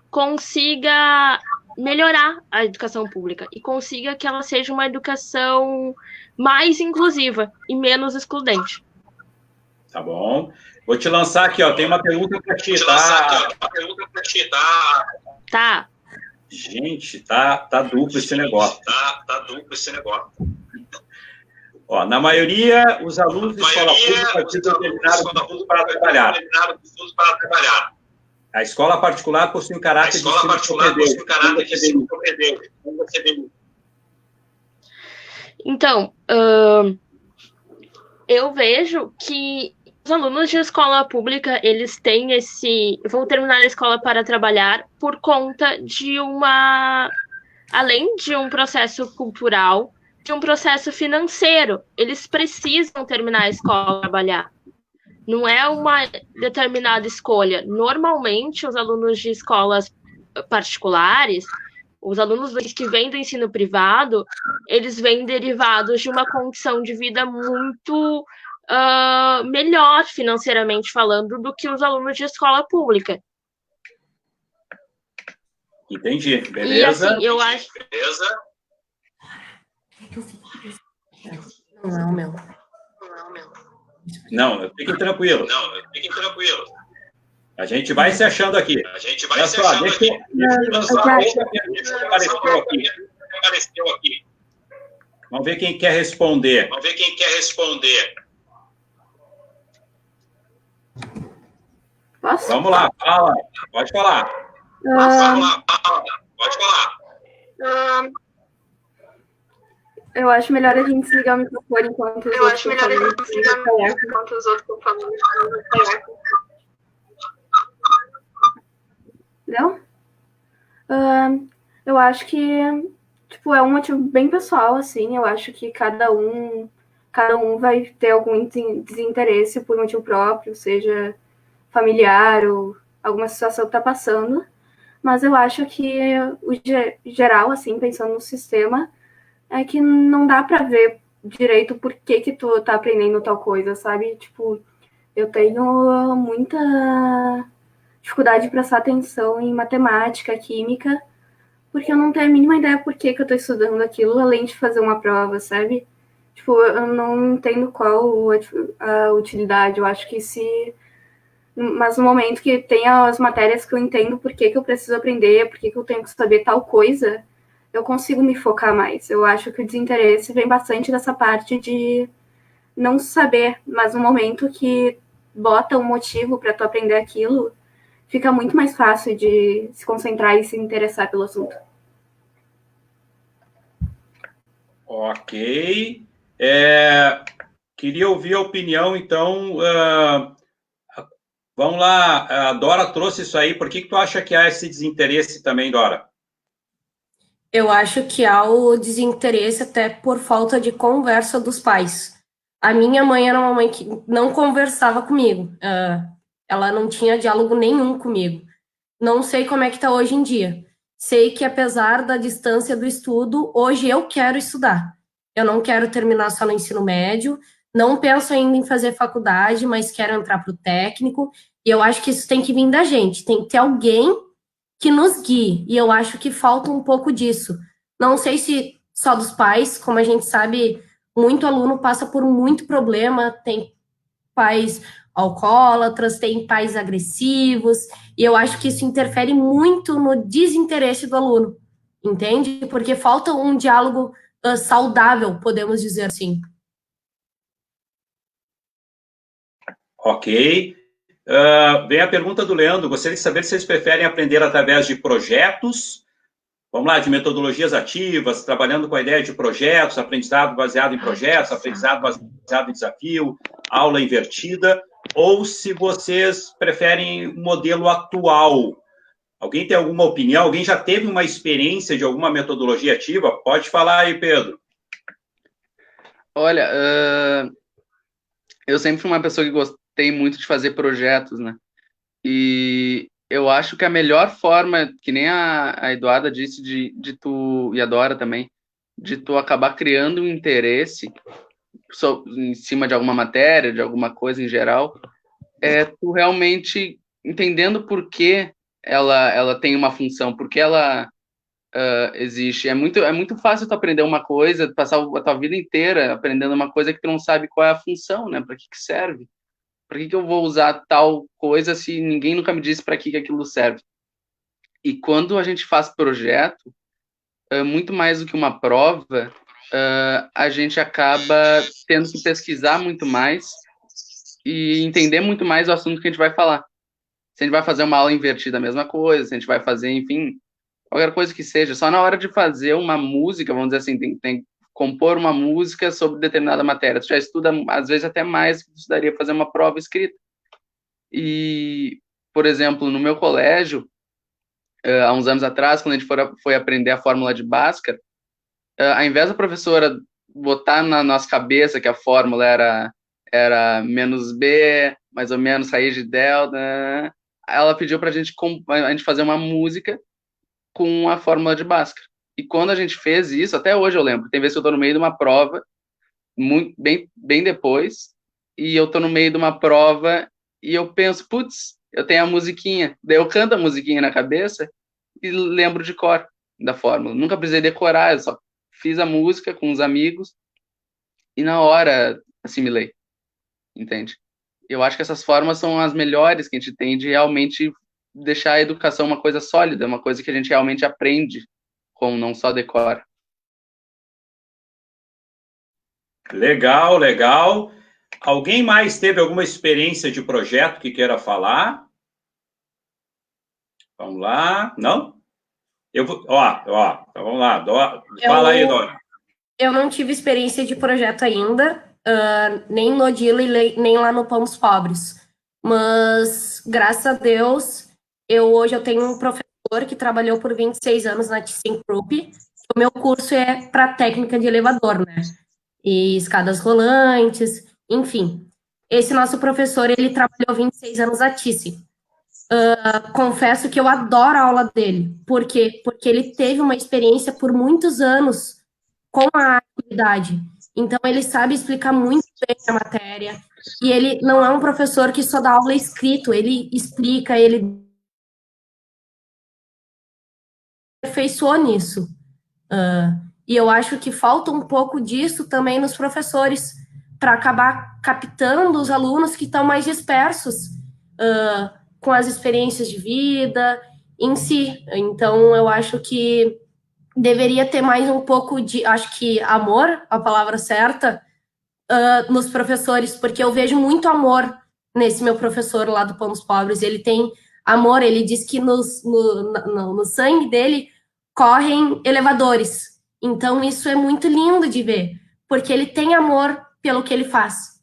consiga melhorar a educação pública e consiga que ela seja uma educação mais inclusiva e menos excludente.
Tá bom. Vou te lançar aqui, ó. Tem uma pergunta para ti, tá?
Tá.
Gente, tá duplo esse negócio. Tá duplo esse negócio. Ó, na maioria, os alunos de escola pública precisam terminar o curso para trabalhar. A escola particular possui um caráter de ensino propedêutico.
Então, eu vejo que os alunos de escola pública, eles têm vão terminar a escola para trabalhar por conta de além de um processo cultural, de um processo financeiro. Eles precisam terminar a escola para trabalhar. Não é uma determinada escolha. Normalmente, os alunos de escolas particulares, os alunos que vêm do ensino privado, eles vêm derivados de uma condição de vida muito melhor, financeiramente falando, do que os alunos de escola pública.
Entendi. Beleza.
E assim, eu acho...
Beleza.
Não, meu.
Não, fiquem tranquilo. A gente vai se achando aqui. Olha só, deixa apareceu aqui. Vamos ver quem quer responder.
Posso?
Vamos lá, fala. Pode falar.
Eu acho melhor a gente desligar o microfone enquanto os outros estão falando. Não? Eu acho que, tipo, é um motivo bem pessoal, assim. Eu acho que cada um vai ter algum desinteresse por motivo próprio, seja familiar ou alguma situação que tá passando. Mas eu acho que o geral, assim, pensando no sistema, é que não dá pra ver direito por que tu tá aprendendo tal coisa, sabe? Tipo, eu tenho muita dificuldade de prestar atenção em matemática, química, porque eu não tenho a mínima ideia por que eu tô estudando aquilo, além de fazer uma prova, sabe? Tipo, eu não entendo qual a utilidade. Eu acho que mas no momento que tem as matérias que eu entendo por que eu preciso aprender, por que eu tenho que saber tal coisa, eu consigo me focar mais. Eu acho que o desinteresse vem bastante dessa parte de não saber, mas no momento que bota um motivo para tu aprender aquilo, fica muito mais fácil de se concentrar e se interessar pelo assunto.
Ok. Queria ouvir a opinião, então. Vamos lá, a Dora trouxe isso aí. Por que tu acha que há esse desinteresse também, Dora?
Eu acho que há o desinteresse até por falta de conversa dos pais. A minha mãe era uma mãe que não conversava comigo. Ela não tinha diálogo nenhum comigo. Não sei como é que está hoje em dia. Sei que, apesar da distância do estudo, hoje eu quero estudar. Eu não quero terminar só no ensino médio, não penso ainda em fazer faculdade, mas quero entrar para o técnico. E eu acho que isso tem que vir da gente. Tem que ter alguém que nos guie, e eu acho que falta um pouco disso. Não sei se só dos pais, como a gente sabe, muito aluno passa por muito problema, tem pais alcoólatras, tem pais agressivos, e eu acho que isso interfere muito no desinteresse do aluno, entende? Porque falta um diálogo saudável, podemos dizer assim.
Ok. Vem a pergunta do Leandro. Gostaria de saber se vocês preferem aprender através de projetos, vamos lá, de metodologias ativas, trabalhando com a ideia de projetos, aprendizado baseado em projetos, aprendizado baseado em desafio, aula invertida, ou se vocês preferem o modelo atual. Alguém tem alguma opinião? Alguém já teve uma experiência de alguma metodologia ativa? Pode falar aí, Pedro.
Olha, eu sempre fui uma pessoa que gostei muito de fazer projetos, né? E eu acho que a melhor forma, que nem a Eduarda disse, de tu, e a Dora também, de tu acabar criando um interesse em cima de alguma matéria, de alguma coisa em geral, é tu realmente entendendo por que ela tem uma função, por que ela existe. É muito fácil tu aprender uma coisa, passar a tua vida inteira aprendendo uma coisa que tu não sabe qual é a função, né? Para que serve? Para que eu vou usar tal coisa se ninguém nunca me disse para que aquilo serve? E quando a gente faz projeto, muito mais do que uma prova, a gente acaba tendo que pesquisar muito mais e entender muito mais o assunto que a gente vai falar. Se a gente vai fazer uma aula invertida, a mesma coisa. Se a gente vai fazer, enfim, qualquer coisa que seja. Só na hora de fazer uma música, vamos dizer assim, tem que compor uma música sobre determinada matéria. Tu já estuda, às vezes, até mais que tu estudaria fazer uma prova escrita. E, por exemplo, no meu colégio, há uns anos atrás, quando a gente foi aprender a fórmula de Bhaskara, ao invés da professora botar na nossa cabeça que a fórmula era menos B, mais ou menos, raiz de delta, ela pediu para a gente fazer uma música com a fórmula de Bhaskara. E quando a gente fez isso, até hoje eu lembro, tem vezes que eu estou no meio de uma prova, bem depois, e eu estou no meio de uma prova e eu penso, putz, eu tenho a musiquinha. Daí eu canto a musiquinha na cabeça e lembro de cor da fórmula. Nunca precisei decorar, eu só fiz a música com os amigos e na hora assimilei, entende? Eu acho que essas formas são as melhores que a gente tem de realmente deixar a educação uma coisa sólida, uma coisa que a gente realmente aprende, como não só decora.
Legal, legal. Alguém mais teve alguma experiência de projeto que queira falar? Vamos lá. Não? Eu vou. Então vamos lá. Fala aí, Dora.
Eu não tive experiência de projeto ainda, nem no DILA e nem lá no Pomos Pobres. Mas, graças a Deus, hoje eu tenho um professor que trabalhou por 26 anos na ThyssenKrupp. O meu curso é para técnica de elevador, né? E escadas rolantes, enfim. Esse nosso professor, ele trabalhou 26 anos na Thyssen. Confesso que eu adoro a aula dele. Por quê? Porque ele teve uma experiência por muitos anos com a atividade. Então, ele sabe explicar muito bem a matéria. E ele não é um professor que só dá aula escrito. Ele explica, ele aperfeiçoou nisso. E eu acho que falta um pouco disso também nos professores, para acabar captando os alunos que estão mais dispersos com as experiências de vida em si. Então, eu acho que deveria ter mais um pouco de, acho que amor, a palavra certa, nos professores, porque eu vejo muito amor nesse meu professor lá do Pomos Pobres. Ele tem amor, ele diz que no sangue dele correm elevadores. Então, isso é muito lindo de ver, porque ele tem amor pelo que ele faz.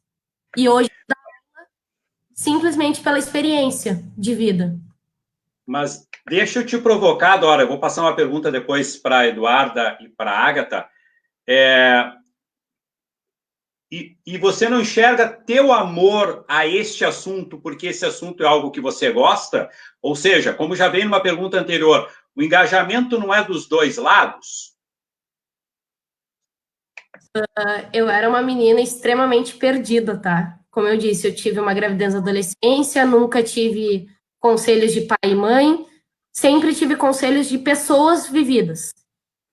E hoje, simplesmente pela experiência de vida.
Mas deixa eu te provocar, Dora, eu vou passar uma pergunta depois para a Eduarda e para a Ágata. E você não enxerga teu amor a este assunto porque esse assunto é algo que você gosta? Ou seja, como já veio numa pergunta anterior, o engajamento não é dos dois lados?
Eu era uma menina extremamente perdida, tá? Como eu disse, eu tive uma gravidez na adolescência, nunca tive conselhos de pai e mãe, sempre tive conselhos de pessoas vividas.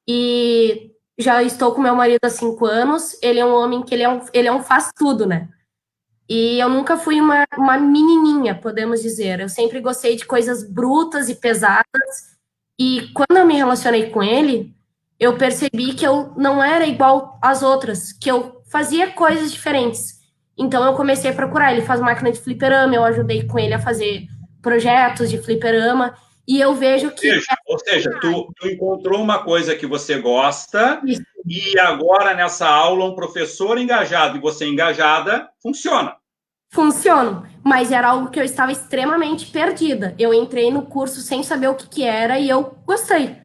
E já estou com meu marido há 5 anos, ele é um homem que ele é um faz-tudo, né? E eu nunca fui uma menininha, podemos dizer. Eu sempre gostei de coisas brutas e pesadas. E quando eu me relacionei com ele, eu percebi que eu não era igual às outras, que eu fazia coisas diferentes. Então eu comecei a procurar. Ele faz máquina de fliperama, eu ajudei com ele a fazer projetos de fliperama. E eu vejo que...
Ou seja, tu encontrou uma coisa que você gosta. Isso. E agora, nessa aula, um professor engajado e você engajada, funciona.
Funciona, mas era algo que eu estava extremamente perdida. Eu entrei no curso sem saber o que era e eu gostei.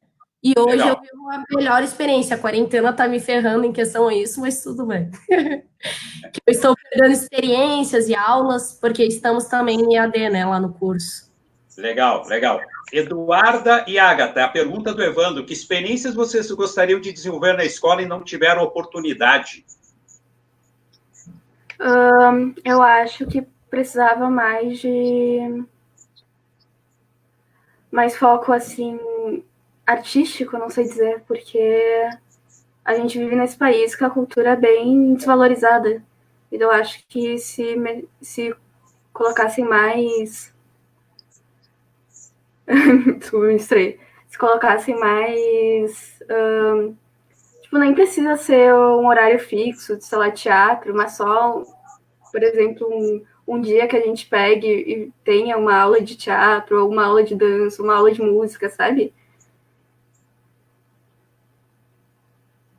E hoje Legal. Eu vivo uma melhor experiência. A quarentena tá me ferrando em questão a isso, mas tudo bem. Eu estou perdendo experiências e aulas, porque estamos também em EAD, né, lá no curso.
Legal, legal. Eduarda e Ágata, a pergunta do Evandro: que experiências vocês gostariam de desenvolver na escola e não tiveram oportunidade?
Eu acho que precisava mais foco, assim, artístico, não sei dizer, porque a gente vive nesse país que a cultura é bem desvalorizada. E eu acho que se colocassem mais... Se colocassem mais... Tipo, nem precisa ser um horário fixo de, sei lá, teatro, mas só, por exemplo, um dia que a gente pegue e tenha uma aula de teatro, ou uma aula de dança, uma aula de música, sabe?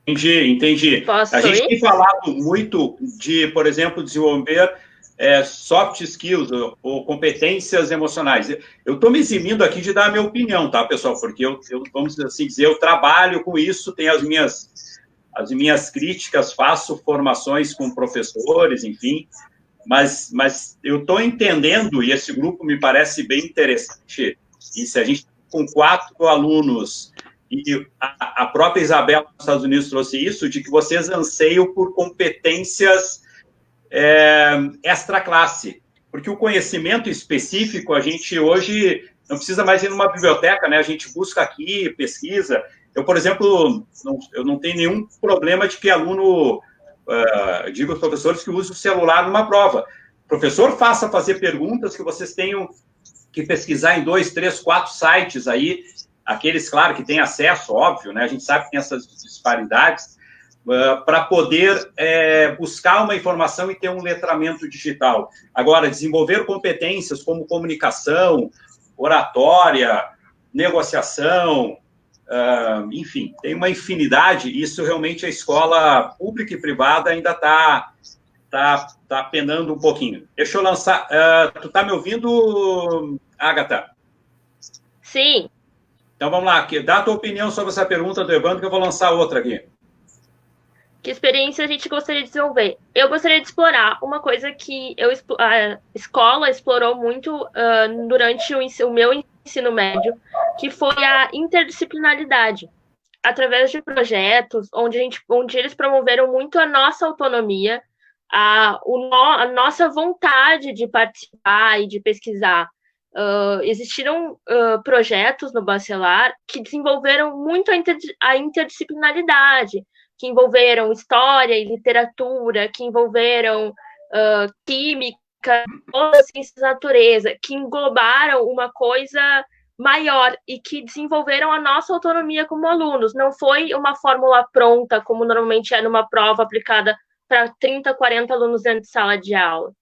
Entendi.
Posso
A gente
ir?
tem falado muito de, por exemplo, desenvolver soft skills ou competências emocionais. Eu estou me eximindo aqui de dar a minha opinião, tá, pessoal? Porque eu, vamos assim dizer, eu trabalho com isso, tenho as minhas críticas, faço formações com professores, enfim, mas eu estou entendendo, e esse grupo me parece bem interessante, e se a gente com 4 alunos, e a própria Isabela dos Estados Unidos trouxe isso, de que vocês anseiam por competências extra classe, porque o conhecimento específico, a gente hoje não precisa mais ir numa biblioteca, né? A gente busca aqui, pesquisa. Eu, por exemplo, eu não tenho nenhum problema de que aluno, digo aos professores que use o celular numa prova. O professor faça fazer perguntas que vocês tenham que pesquisar em 2, 3, 4 sites aí, aqueles, claro, que têm acesso, óbvio, né? A gente sabe que tem essas disparidades, para poder buscar uma informação e ter um letramento digital. Agora, desenvolver competências como comunicação, oratória, negociação, enfim, tem uma infinidade, isso realmente a escola pública e privada ainda está penando um pouquinho. Deixa eu lançar... tu está me ouvindo, Agatha?
Sim.
Então, vamos lá, dá a tua opinião sobre essa pergunta do Evandro, que eu vou lançar outra aqui. Que
experiência a gente gostaria de desenvolver? Eu gostaria de explorar uma coisa que a escola explorou muito durante o meu ensino médio, que foi a interdisciplinaridade, através de projetos onde eles promoveram muito a nossa autonomia, a nossa vontade de participar e de pesquisar. Existiram projetos no Bacelar que desenvolveram muito a interdisciplinaridade, que envolveram história e literatura, que envolveram química, ciências da natureza, que englobaram uma coisa maior e que desenvolveram a nossa autonomia como alunos. Não foi uma fórmula pronta, como normalmente é numa prova aplicada para 30, 40 alunos dentro de sala de aula.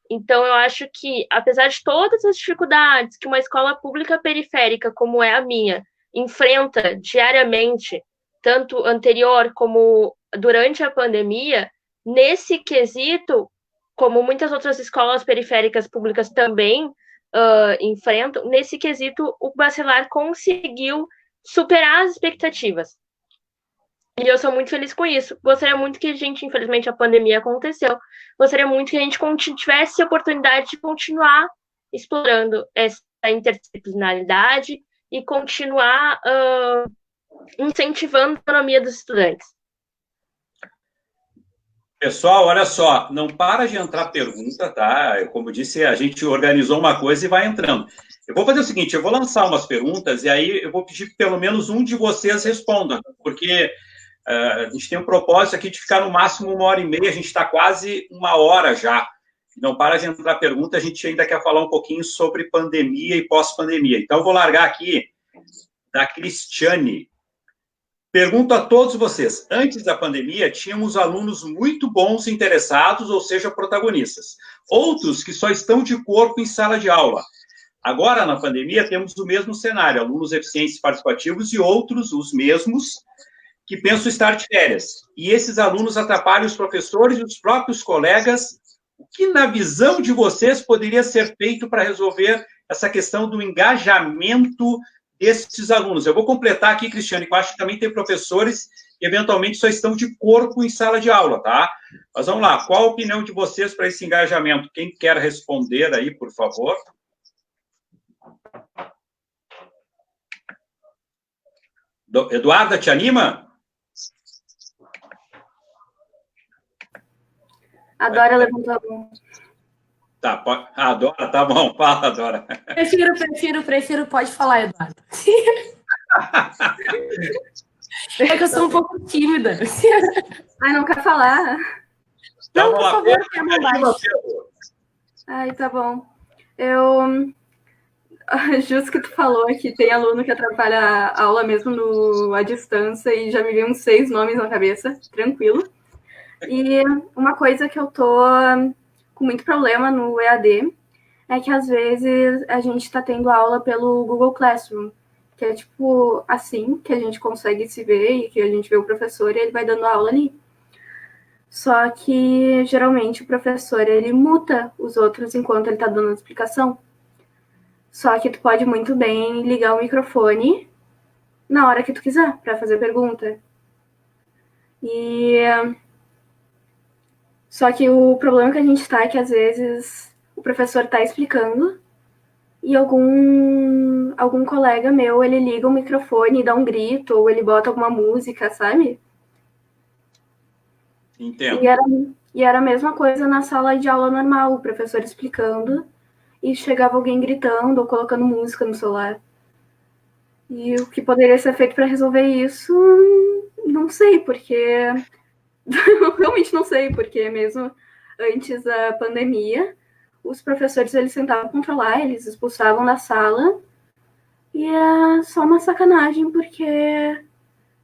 Então, eu acho que, apesar de todas as dificuldades que uma escola pública periférica, como é a minha, enfrenta diariamente, tanto anterior como durante a pandemia, nesse quesito, como muitas outras escolas periféricas públicas também enfrentam, nesse quesito, o Bacelar conseguiu superar as expectativas. E eu sou muito feliz com isso. Gostaria muito que a gente, infelizmente, a pandemia aconteceu, gostaria muito que a gente tivesse a oportunidade de continuar explorando essa interdisciplinaridade e continuar incentivando a autonomia dos estudantes.
Pessoal, olha só, não para de entrar pergunta, tá? Como disse, a gente organizou uma coisa e vai entrando. Eu vou fazer o seguinte, eu vou lançar umas perguntas e aí eu vou pedir que pelo menos um de vocês responda, porque a gente tem um propósito aqui de ficar no máximo 1h30, a gente está quase 1 hora já. Não para de entrar pergunta, a gente ainda quer falar um pouquinho sobre pandemia e pós-pandemia. Então, eu vou largar aqui da Cristiane. Pergunto a todos vocês, antes da pandemia, tínhamos alunos muito bons interessados, ou seja, protagonistas. Outros que só estão de corpo em sala de aula. Agora, na pandemia, temos o mesmo cenário, alunos eficientes e participativos e outros, os mesmos, que pensam estar de férias. E esses alunos atrapalham os professores e os próprios colegas. O que, na visão de vocês, poderia ser feito para resolver essa questão do engajamento desses alunos? Eu vou completar aqui, Cristiane, que eu acho que também tem professores que, eventualmente, só estão de corpo em sala de aula, tá? Mas vamos lá, qual a opinião de vocês para esse engajamento? Quem quer responder aí, por favor? Eduarda, te anima?
A levantou a mão.
Tá, pode... Dora, tá bom, fala, Dora.
Prefiro, pode falar, Eduardo. É que eu sou um pouco tímida.
Ai, não quer falar?
Não, por favor,
Ai, tá bom. Justo que tu falou que tem aluno que atrapalha a aula mesmo à distância e já me veio uns 6 nomes na cabeça, tranquilo. E uma coisa que eu tô com muito problema no EAD é que, às vezes, a gente está tendo aula pelo Google Classroom, que é, tipo, assim, que a gente consegue se ver e que a gente vê o professor e ele vai dando aula ali. Só que, geralmente, o professor, ele muta os outros enquanto ele está dando a explicação. Só que tu pode muito bem ligar o microfone na hora que tu quiser, para fazer pergunta. Só que o problema que a gente tá é que, às vezes, o professor tá explicando e algum colega meu, ele liga o microfone e dá um grito, ou ele bota alguma música, sabe?
Entendo.
E era a mesma coisa na sala de aula normal, o professor explicando e chegava alguém gritando ou colocando música no celular. E o que poderia ser feito para resolver isso, não sei, porque... Eu realmente não sei, porque mesmo antes da pandemia, os professores, eles tentavam controlar, eles expulsavam da sala, e é só uma sacanagem, porque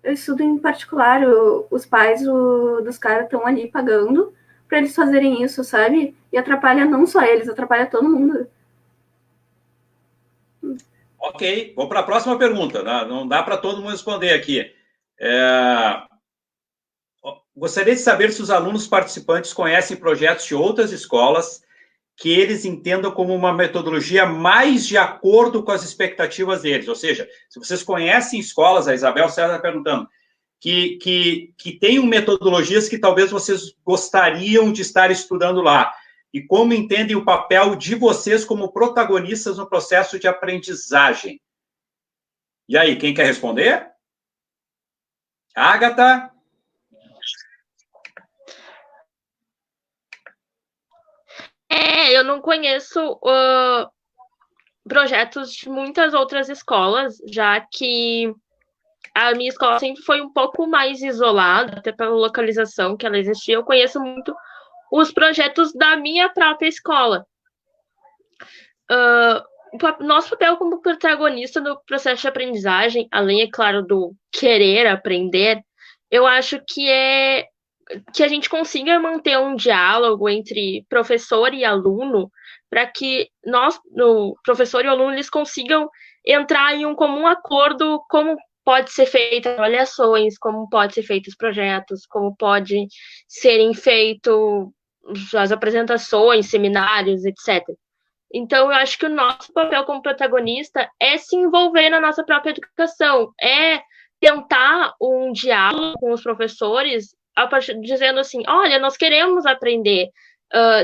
eu estudo em particular, os pais dos caras estão ali pagando para eles fazerem isso, sabe? E atrapalha não só eles, atrapalha todo mundo.
Ok, vou para a próxima pergunta. Não dá para todo mundo responder aqui. Gostaria de saber se os alunos participantes conhecem projetos de outras escolas que eles entendam como uma metodologia mais de acordo com as expectativas deles. Ou seja, se vocês conhecem escolas, a Isabel César está perguntando, que tenham metodologias que talvez vocês gostariam de estar estudando lá. E como entendem o papel de vocês como protagonistas no processo de aprendizagem. E aí, quem quer responder? Ágata?
Eu não conheço projetos de muitas outras escolas, já que a minha escola sempre foi um pouco mais isolada, até pela localização que ela existia. Eu conheço muito os projetos da minha própria escola. Nosso papel como protagonista no processo de aprendizagem, além, é claro, do querer aprender, eu acho que é que a gente consiga manter um diálogo entre professor e aluno, para que o professor e o aluno, eles consigam entrar em um comum acordo como pode ser feitas avaliações, como pode ser feitos projetos, como pode serem feitas as apresentações, seminários, etc. Então, eu acho que o nosso papel como protagonista é se envolver na nossa própria educação, é tentar um diálogo com os professores, dizendo assim, olha, nós queremos aprender.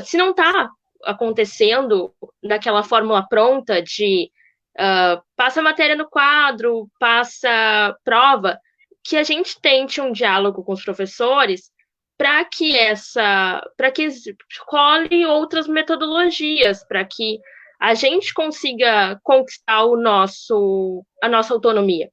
Se não está acontecendo daquela fórmula pronta de passa matéria no quadro, passa prova, que a gente tente um diálogo com os professores para que escolhe outras metodologias, para que a gente consiga conquistar a nossa autonomia.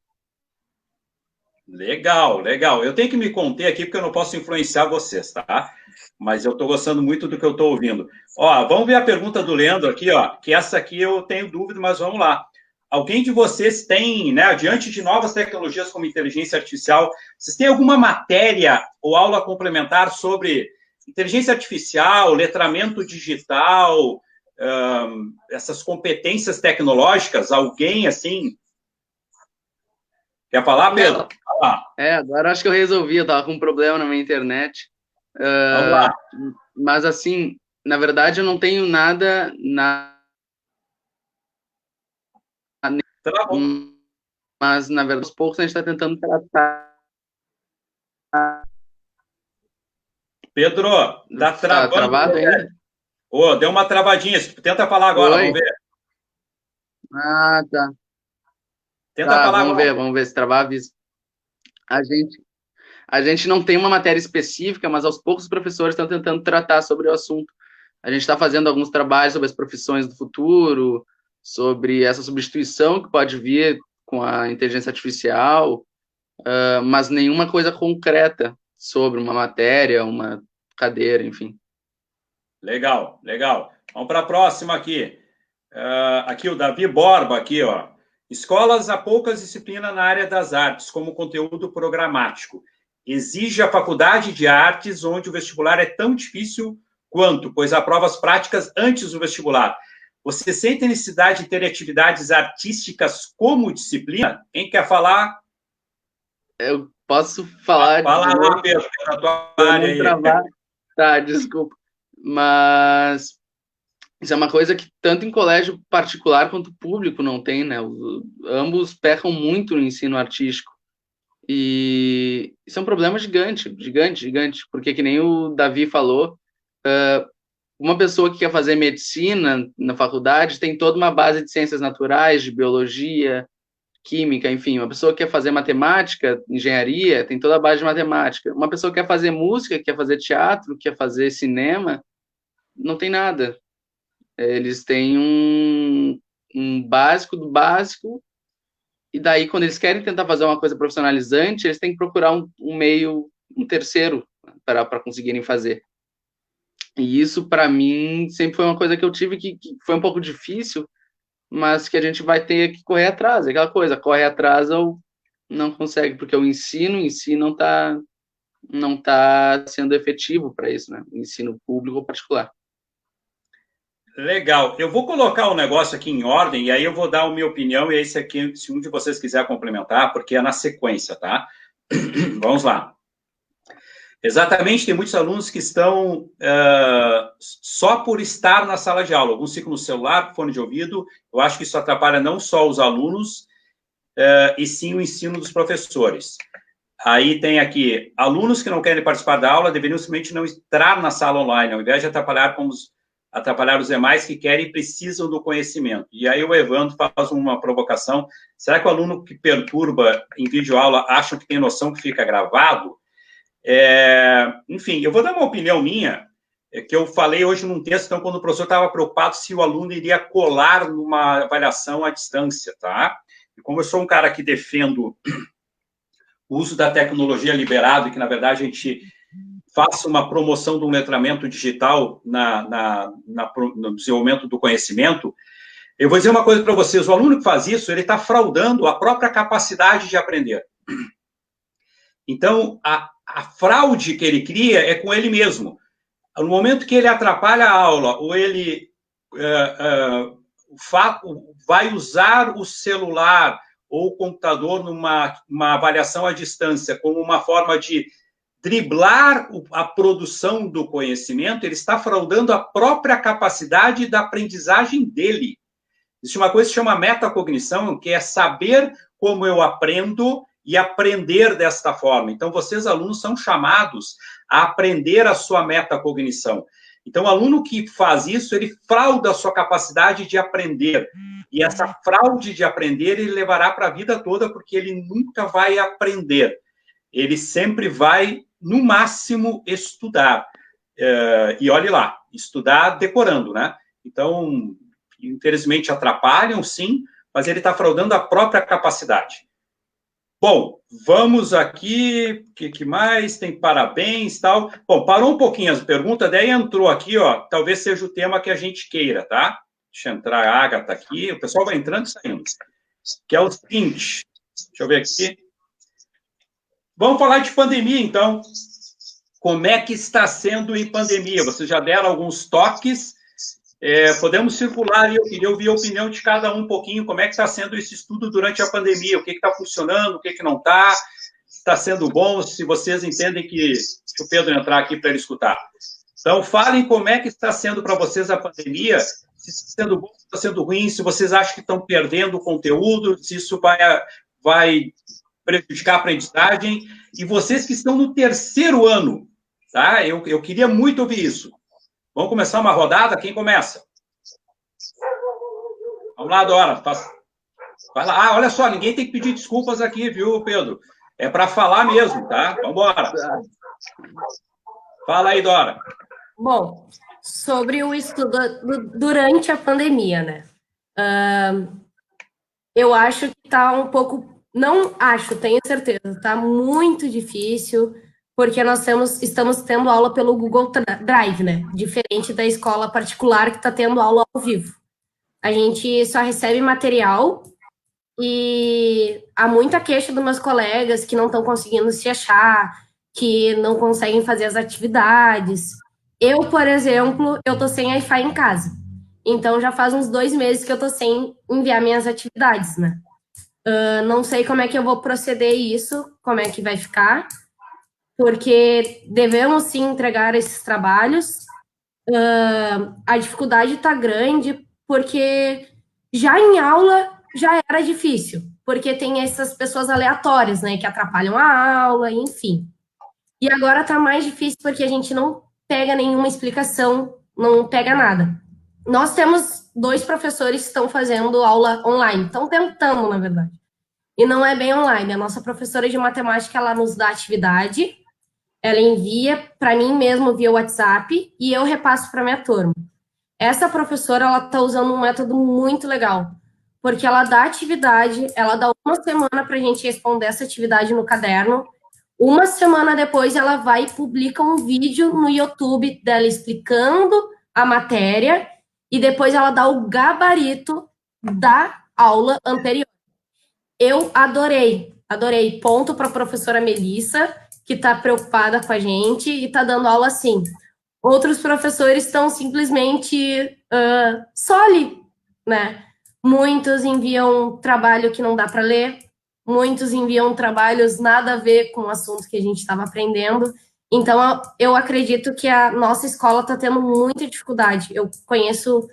Legal, legal. Eu tenho que me conter aqui, porque eu não posso influenciar vocês, tá? Mas eu estou gostando muito do que eu estou ouvindo. Ó, vamos ver a pergunta do Leandro aqui, ó, que essa aqui eu tenho dúvida, mas vamos lá. Alguém de vocês tem, né, diante de novas tecnologias como inteligência artificial, vocês têm alguma matéria ou aula complementar sobre inteligência artificial, letramento digital, essas competências tecnológicas? Alguém, assim... Quer falar, Pedro?
Agora acho que eu resolvi, eu tava com um problema na minha internet.
Vamos lá.
Mas, assim, na verdade, eu não tenho nada...
Tá bom.
Mas, na verdade, aos poucos a gente está tentando tratar.
Pedro, tá travando.
Tá travado ainda?
Deu uma travadinha. Tenta falar agora, vamos ver.
Ah, tá.
Tenta falar agora.
Vamos ver se travar, avisa. A gente não tem uma matéria específica, mas aos poucos os professores estão tentando tratar sobre o assunto. A gente está fazendo alguns trabalhos sobre as profissões do futuro, sobre essa substituição que pode vir com a inteligência artificial, mas nenhuma coisa concreta sobre uma matéria, uma cadeira, enfim.
Legal, legal. Vamos para a próxima aqui. Aqui o Davi Borba, aqui, ó. Escolas há poucas disciplinas na área das artes, como conteúdo programático. Exige a faculdade de artes, onde o vestibular é tão difícil quanto, pois há provas práticas antes do vestibular. Você sente a necessidade de ter atividades artísticas como disciplina? Quem quer falar?
Eu posso falar...
Fala lá, Pedro, na tua área aí.
Travar. Tá, desculpa. Mas isso é uma coisa que tanto em colégio particular quanto público não tem, né? Ambos pecam muito no ensino artístico. E isso é um problema gigante, porque que nem o Davi falou, uma pessoa que quer fazer medicina na faculdade tem toda uma base de ciências naturais, de biologia, química, enfim. Uma pessoa que quer fazer matemática, engenharia, tem toda a base de matemática. Uma pessoa que quer fazer música, quer fazer teatro, quer fazer cinema, não tem nada. Eles têm um básico do básico, e daí, quando eles querem tentar fazer uma coisa profissionalizante, eles têm que procurar um meio, um terceiro, para conseguirem fazer. E isso, para mim, sempre foi uma coisa que eu tive que foi um pouco difícil, mas que a gente vai ter que correr atrás. Aquela coisa, corre atrás ou não consegue, porque o ensino em si não tá sendo efetivo para isso, né? O ensino público ou particular.
Legal. Eu vou colocar um negócio aqui em ordem, e aí eu vou dar a minha opinião, e esse aqui, se um de vocês quiser complementar, porque é na sequência, tá? Vamos lá. Exatamente, tem muitos alunos que estão só por estar na sala de aula. Alguns ficam no celular, fone de ouvido. Eu acho que isso atrapalha não só os alunos, e sim o ensino dos professores. Aí tem aqui, alunos que não querem participar da aula deveriam simplesmente não entrar na sala online, ao invés de atrapalhar os demais que querem e precisam do conhecimento. E aí o Evandro faz uma provocação. Será que o aluno que perturba em videoaula acha que tem noção que fica gravado? Enfim, eu vou dar uma opinião minha, que eu falei hoje num texto, então, quando o professor estava preocupado se o aluno iria colar numa avaliação à distância, tá? E como eu sou um cara que defendo o uso da tecnologia liberado, e que, na verdade, a gente faça uma promoção do letramento digital no desenvolvimento do conhecimento, eu vou dizer uma coisa para vocês, o aluno que faz isso, ele está fraudando a própria capacidade de aprender. Então, a fraude que ele cria é com ele mesmo. No momento que ele atrapalha a aula, ou ele vai usar o celular ou o computador numa avaliação à distância como uma forma de driblar a produção do conhecimento, ele está fraudando a própria capacidade da aprendizagem dele. Existe uma coisa que se chama metacognição, que é saber como eu aprendo e aprender desta forma. Então, vocês, alunos, são chamados a aprender a sua metacognição. Então, o aluno que faz isso, ele frauda a sua capacidade de aprender. E essa fraude de aprender, ele levará para a vida toda, porque ele nunca vai aprender. Ele sempre vai, no máximo, estudar. E olhe lá, estudar decorando, né? Então, infelizmente, atrapalham, sim, mas ele está fraudando a própria capacidade. Bom, vamos aqui, o que mais? Tem parabéns e tal. Bom, parou um pouquinho as perguntas, daí entrou aqui, ó, talvez seja o tema que a gente queira, tá? Deixa eu entrar a Agatha aqui, o pessoal vai entrando e saindo. Que é o seguinte, deixa eu ver aqui. Vamos falar de pandemia, então. Como é que está sendo em pandemia? Vocês já deram alguns toques. Podemos circular e eu queria ouvir a opinião de cada um pouquinho, como é que está sendo esse estudo durante a pandemia, o que está funcionando, o que não está, se está sendo bom, se vocês entendem que... Deixa o Pedro entrar aqui para ele escutar. Então, falem como é que está sendo para vocês a pandemia, se está sendo bom, se está sendo ruim, se vocês acham que estão perdendo conteúdo, se isso vai prejudicar a aprendizagem, e vocês que estão no terceiro ano, tá? Eu queria muito ouvir isso. Vamos começar uma rodada? Quem começa? Vamos lá, Dora. Vai lá. Ah, olha só, ninguém tem que pedir desculpas aqui, viu, Pedro? É para falar mesmo, tá? Vamos embora. Fala aí, Dora.
Bom, sobre o estudo durante a pandemia, né? Eu acho que está um pouco... Não acho, tenho certeza. Está muito difícil... porque nós estamos tendo aula pelo Google Drive, né? Diferente da escola particular que está tendo aula ao vivo. A gente só recebe material e há muita queixa dos meus colegas que não estão conseguindo se achar, que não conseguem fazer as atividades. Eu, por exemplo, eu tô sem Wi-Fi em casa. Então, já faz uns 2 meses que eu tô sem enviar minhas atividades, né? Não sei como é que eu vou proceder isso, como é que vai ficar, porque devemos sim entregar esses trabalhos. A dificuldade está grande, porque já em aula já era difícil, porque tem essas pessoas aleatórias, né, que atrapalham a aula, enfim. E agora está mais difícil porque a gente não pega nenhuma explicação, não pega nada. Nós temos 2 professores que estão fazendo aula online, estão tentando, na verdade. E não é bem online. A nossa professora de matemática, ela nos dá atividade, ela envia para mim mesmo via WhatsApp e eu repasso para minha turma. Essa professora, ela está usando um método muito legal, porque ela dá atividade, ela dá uma semana para a gente responder essa atividade no caderno. Uma semana depois, ela vai e publica um vídeo no YouTube dela explicando a matéria e depois ela dá o gabarito da aula anterior. Eu adorei. Ponto para a professora Melissa, que está preocupada com a gente e está dando aula assim. Outros professores estão simplesmente só ali, né? Muitos enviam trabalho que não dá para ler, muitos enviam trabalhos nada a ver com o assunto que a gente estava aprendendo. Então, eu acredito que a nossa escola está tendo muita dificuldade. Eu conheço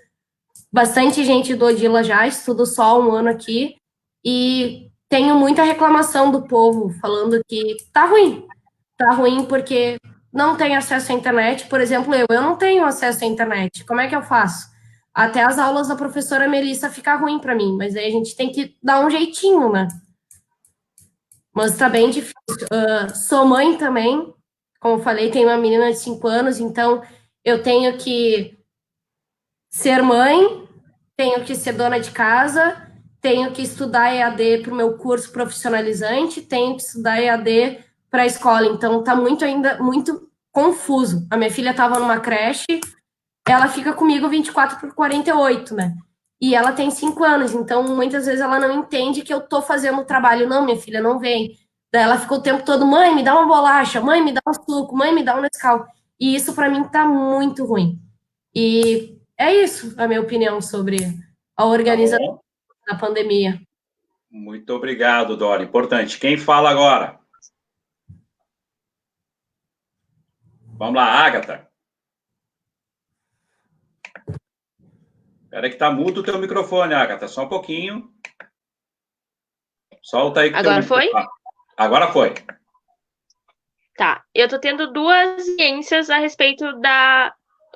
bastante gente do Odila já, estudo só um ano aqui, e tenho muita reclamação do povo falando que tá ruim porque não tem acesso à internet. Por exemplo, eu não tenho acesso à internet. Como é que eu faço? Até as aulas da professora Melissa fica ruim para mim, mas aí a gente tem que dar um jeitinho, né? Mas tá bem difícil. Sou mãe também, como eu falei, tenho uma menina de 5 anos, então eu tenho que ser mãe, tenho que ser dona de casa, tenho que estudar EAD para o meu curso profissionalizante, tenho que estudar EAD para a escola, então tá ainda muito confuso. A minha filha estava numa creche, ela fica comigo 24/48, né? E ela tem 5 anos, então muitas vezes ela não entende que eu tô fazendo o trabalho. Não, minha filha, não vem. Daí ela fica o tempo todo, mãe, me dá uma bolacha, mãe, me dá um suco, mãe, me dá um Nescau. E isso para mim tá muito ruim. E é isso a minha opinião sobre a organização da pandemia.
Muito obrigado, Dora. Importante. Quem fala agora? Vamos lá, Agatha. Espera que tá mudo o teu microfone, Agatha. Só um pouquinho. Solta aí.
Agora foi?
Agora foi.
Tá. Eu tô tendo 2 ciências a respeito da...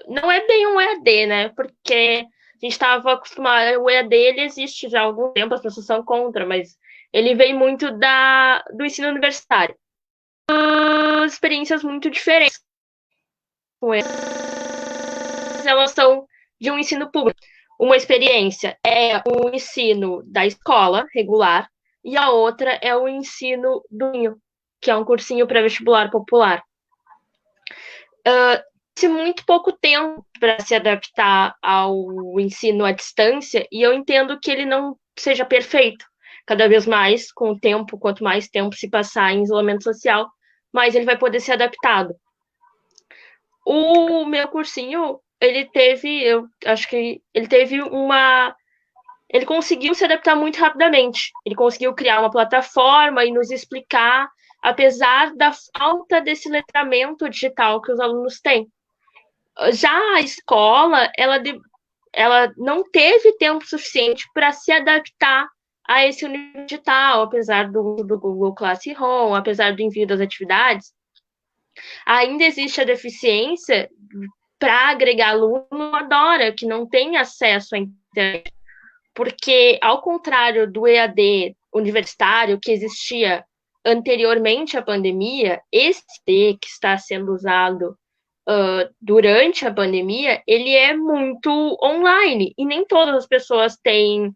Não é bem um EAD, né? Porque a gente estava acostumado... O EAD, ele existe já há algum tempo, as pessoas são contra, mas ele vem muito do ensino universitário. Experiências muito diferentes. Elas são de um ensino público. Uma experiência é o ensino da escola regular e a outra é o ensino do Ninho, que é um cursinho pré-vestibular popular. Muito pouco tempo para se adaptar ao ensino à distância e eu entendo que ele não seja perfeito. Cada vez mais, com o tempo, quanto mais tempo se passar em isolamento social, mais ele vai poder ser adaptado. O meu cursinho, ele conseguiu se adaptar muito rapidamente. Ele conseguiu criar uma plataforma e nos explicar, apesar da falta desse letramento digital que os alunos têm. Já a escola, ela não teve tempo suficiente para se adaptar a esse universo digital, apesar do Google Classroom, apesar do envio das atividades. Ainda existe a deficiência para agregar aluno Adora, que não tem acesso à internet. Porque, ao contrário do EAD universitário que existia anteriormente à pandemia, esse EAD que está sendo usado durante a pandemia, ele é muito online, e nem todas as pessoas têm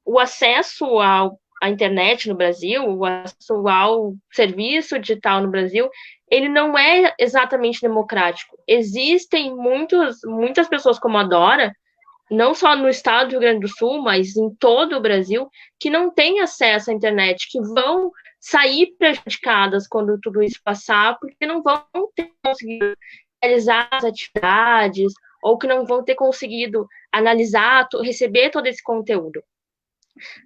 o acesso à internet no Brasil, o acesso ao serviço digital no Brasil, ele não é exatamente democrático. Existem muitas pessoas como a Dora, não só no estado do Rio Grande do Sul, mas em todo o Brasil, que não têm acesso à internet, que vão sair prejudicadas quando tudo isso passar, porque não vão ter conseguido realizar as atividades, ou que não vão ter conseguido analisar, receber todo esse conteúdo.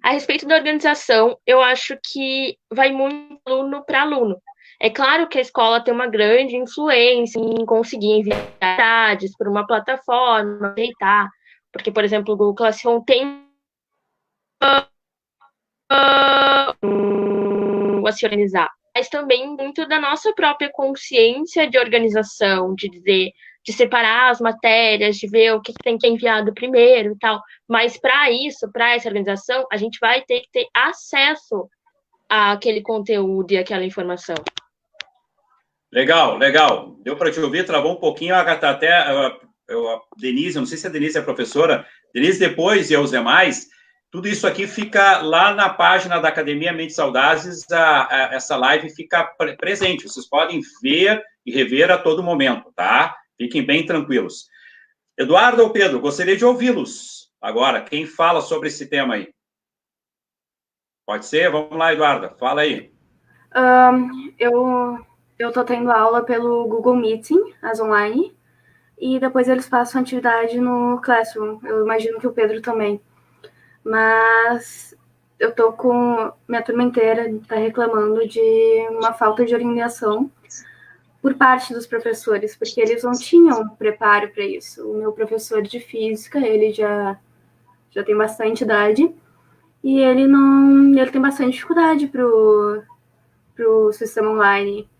A respeito da organização, eu acho que vai muito aluno para aluno. É claro que a escola tem uma grande influência em conseguir enviar atividades por uma plataforma, ajeitar, porque, por exemplo, o Google Classroom tem a se organizar, mas também muito da nossa própria consciência de organização, de dizer, de separar as matérias, de ver o que tem que ser enviado primeiro e tal. Mas para isso, para essa organização, a gente vai ter que ter acesso àquele conteúdo e àquela informação.
Legal, legal. Deu para te ouvir, travou um pouquinho, Agatha, até a Denise, eu não sei se a Denise é a professora, Denise depois e os demais, tudo isso aqui fica lá na página da Academia Mentes Audazes, essa live fica presente, vocês podem ver e rever a todo momento, tá? Fiquem bem tranquilos. Eduardo ou Pedro, gostaria de ouvi-los agora, quem fala sobre esse tema aí? Pode ser? Vamos lá, Eduarda, fala aí.
Eu tô tendo aula pelo Google Meeting, as online, e depois eles passam atividade no Classroom. Eu imagino que o Pedro também. Mas eu tô com... Minha turma inteira tá reclamando de uma falta de organização por parte dos professores, porque eles não tinham preparo para isso. O meu professor de física, ele já tem bastante idade, e ele tem bastante dificuldade pro sistema online.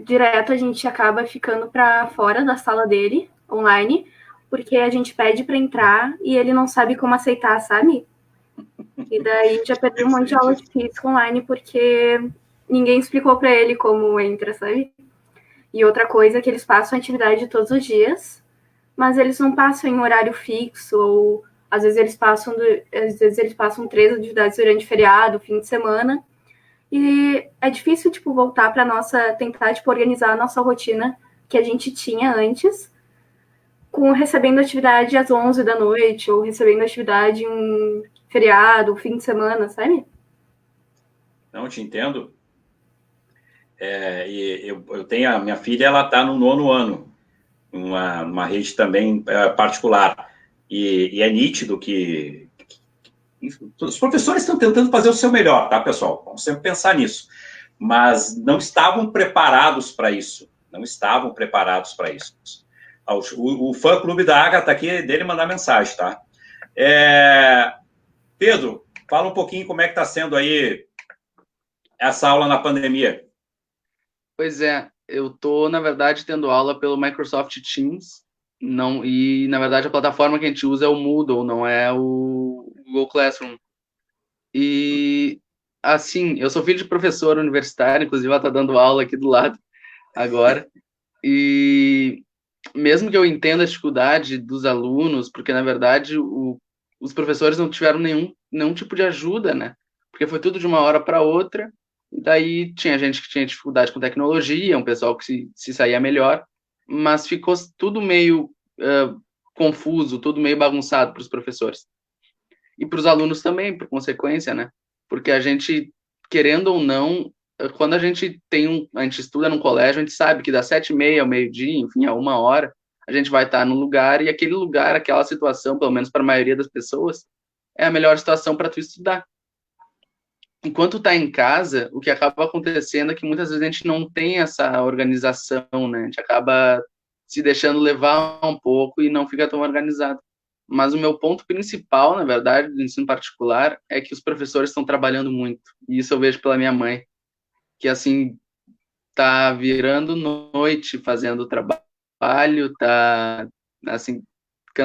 Direto a gente acaba ficando para fora da sala dele, online, porque a gente pede para entrar e ele não sabe como aceitar, sabe? E daí já perdi um monte de aula de física online porque ninguém explicou para ele como entra, sabe? E outra coisa é que eles passam atividade todos os dias, mas eles não passam em horário fixo, ou às vezes eles passam 3 atividades durante feriado, fim de semana. E é difícil, tipo, voltar para tentar, tipo, organizar a nossa rotina que a gente tinha antes, recebendo atividade às 11 da noite, ou recebendo atividade em feriado, fim de semana, sabe?
Não, te entendo. E eu tenho a minha filha, ela está no 9º ano, numa rede também particular, e é nítido que os professores estão tentando fazer o seu melhor, tá, pessoal? Vamos sempre pensar nisso. Mas não estavam preparados para isso. Não estavam preparados para isso. O fã-clube da Agatha aqui, dele mandar mensagem, tá? Pedro, fala um pouquinho como é que está sendo aí essa aula na pandemia.
Pois é, eu estou, na verdade, tendo aula pelo Microsoft Teams, e, na verdade, a plataforma que a gente usa é o Moodle, não é o Google Classroom. E, assim, eu sou filho de professor universitário, inclusive ela está dando aula aqui do lado agora, e mesmo que eu entenda a dificuldade dos alunos, porque, na verdade, os professores não tiveram nenhum tipo de ajuda, né? Porque foi tudo de uma hora para outra, e daí tinha gente que tinha dificuldade com tecnologia, um pessoal que se saía melhor, mas ficou tudo meio confuso, tudo meio bagunçado para os professores. E para os alunos também, por consequência, né? Porque a gente, querendo ou não, quando a gente estuda num colégio, a gente sabe que das 7h30 ao meio-dia, enfim, a 1 hora, a gente vai estar no lugar, e aquele lugar, aquela situação, pelo menos para a maioria das pessoas, é a melhor situação para tu estudar. Enquanto tá em casa, o que acaba acontecendo é que muitas vezes a gente não tem essa organização, né? A gente acaba se deixando levar um pouco e não fica tão organizado. Mas o meu ponto principal, na verdade, do ensino particular, é que os professores estão trabalhando muito. E isso eu vejo pela minha mãe, que, assim, tá virando noite fazendo trabalho, tá, assim,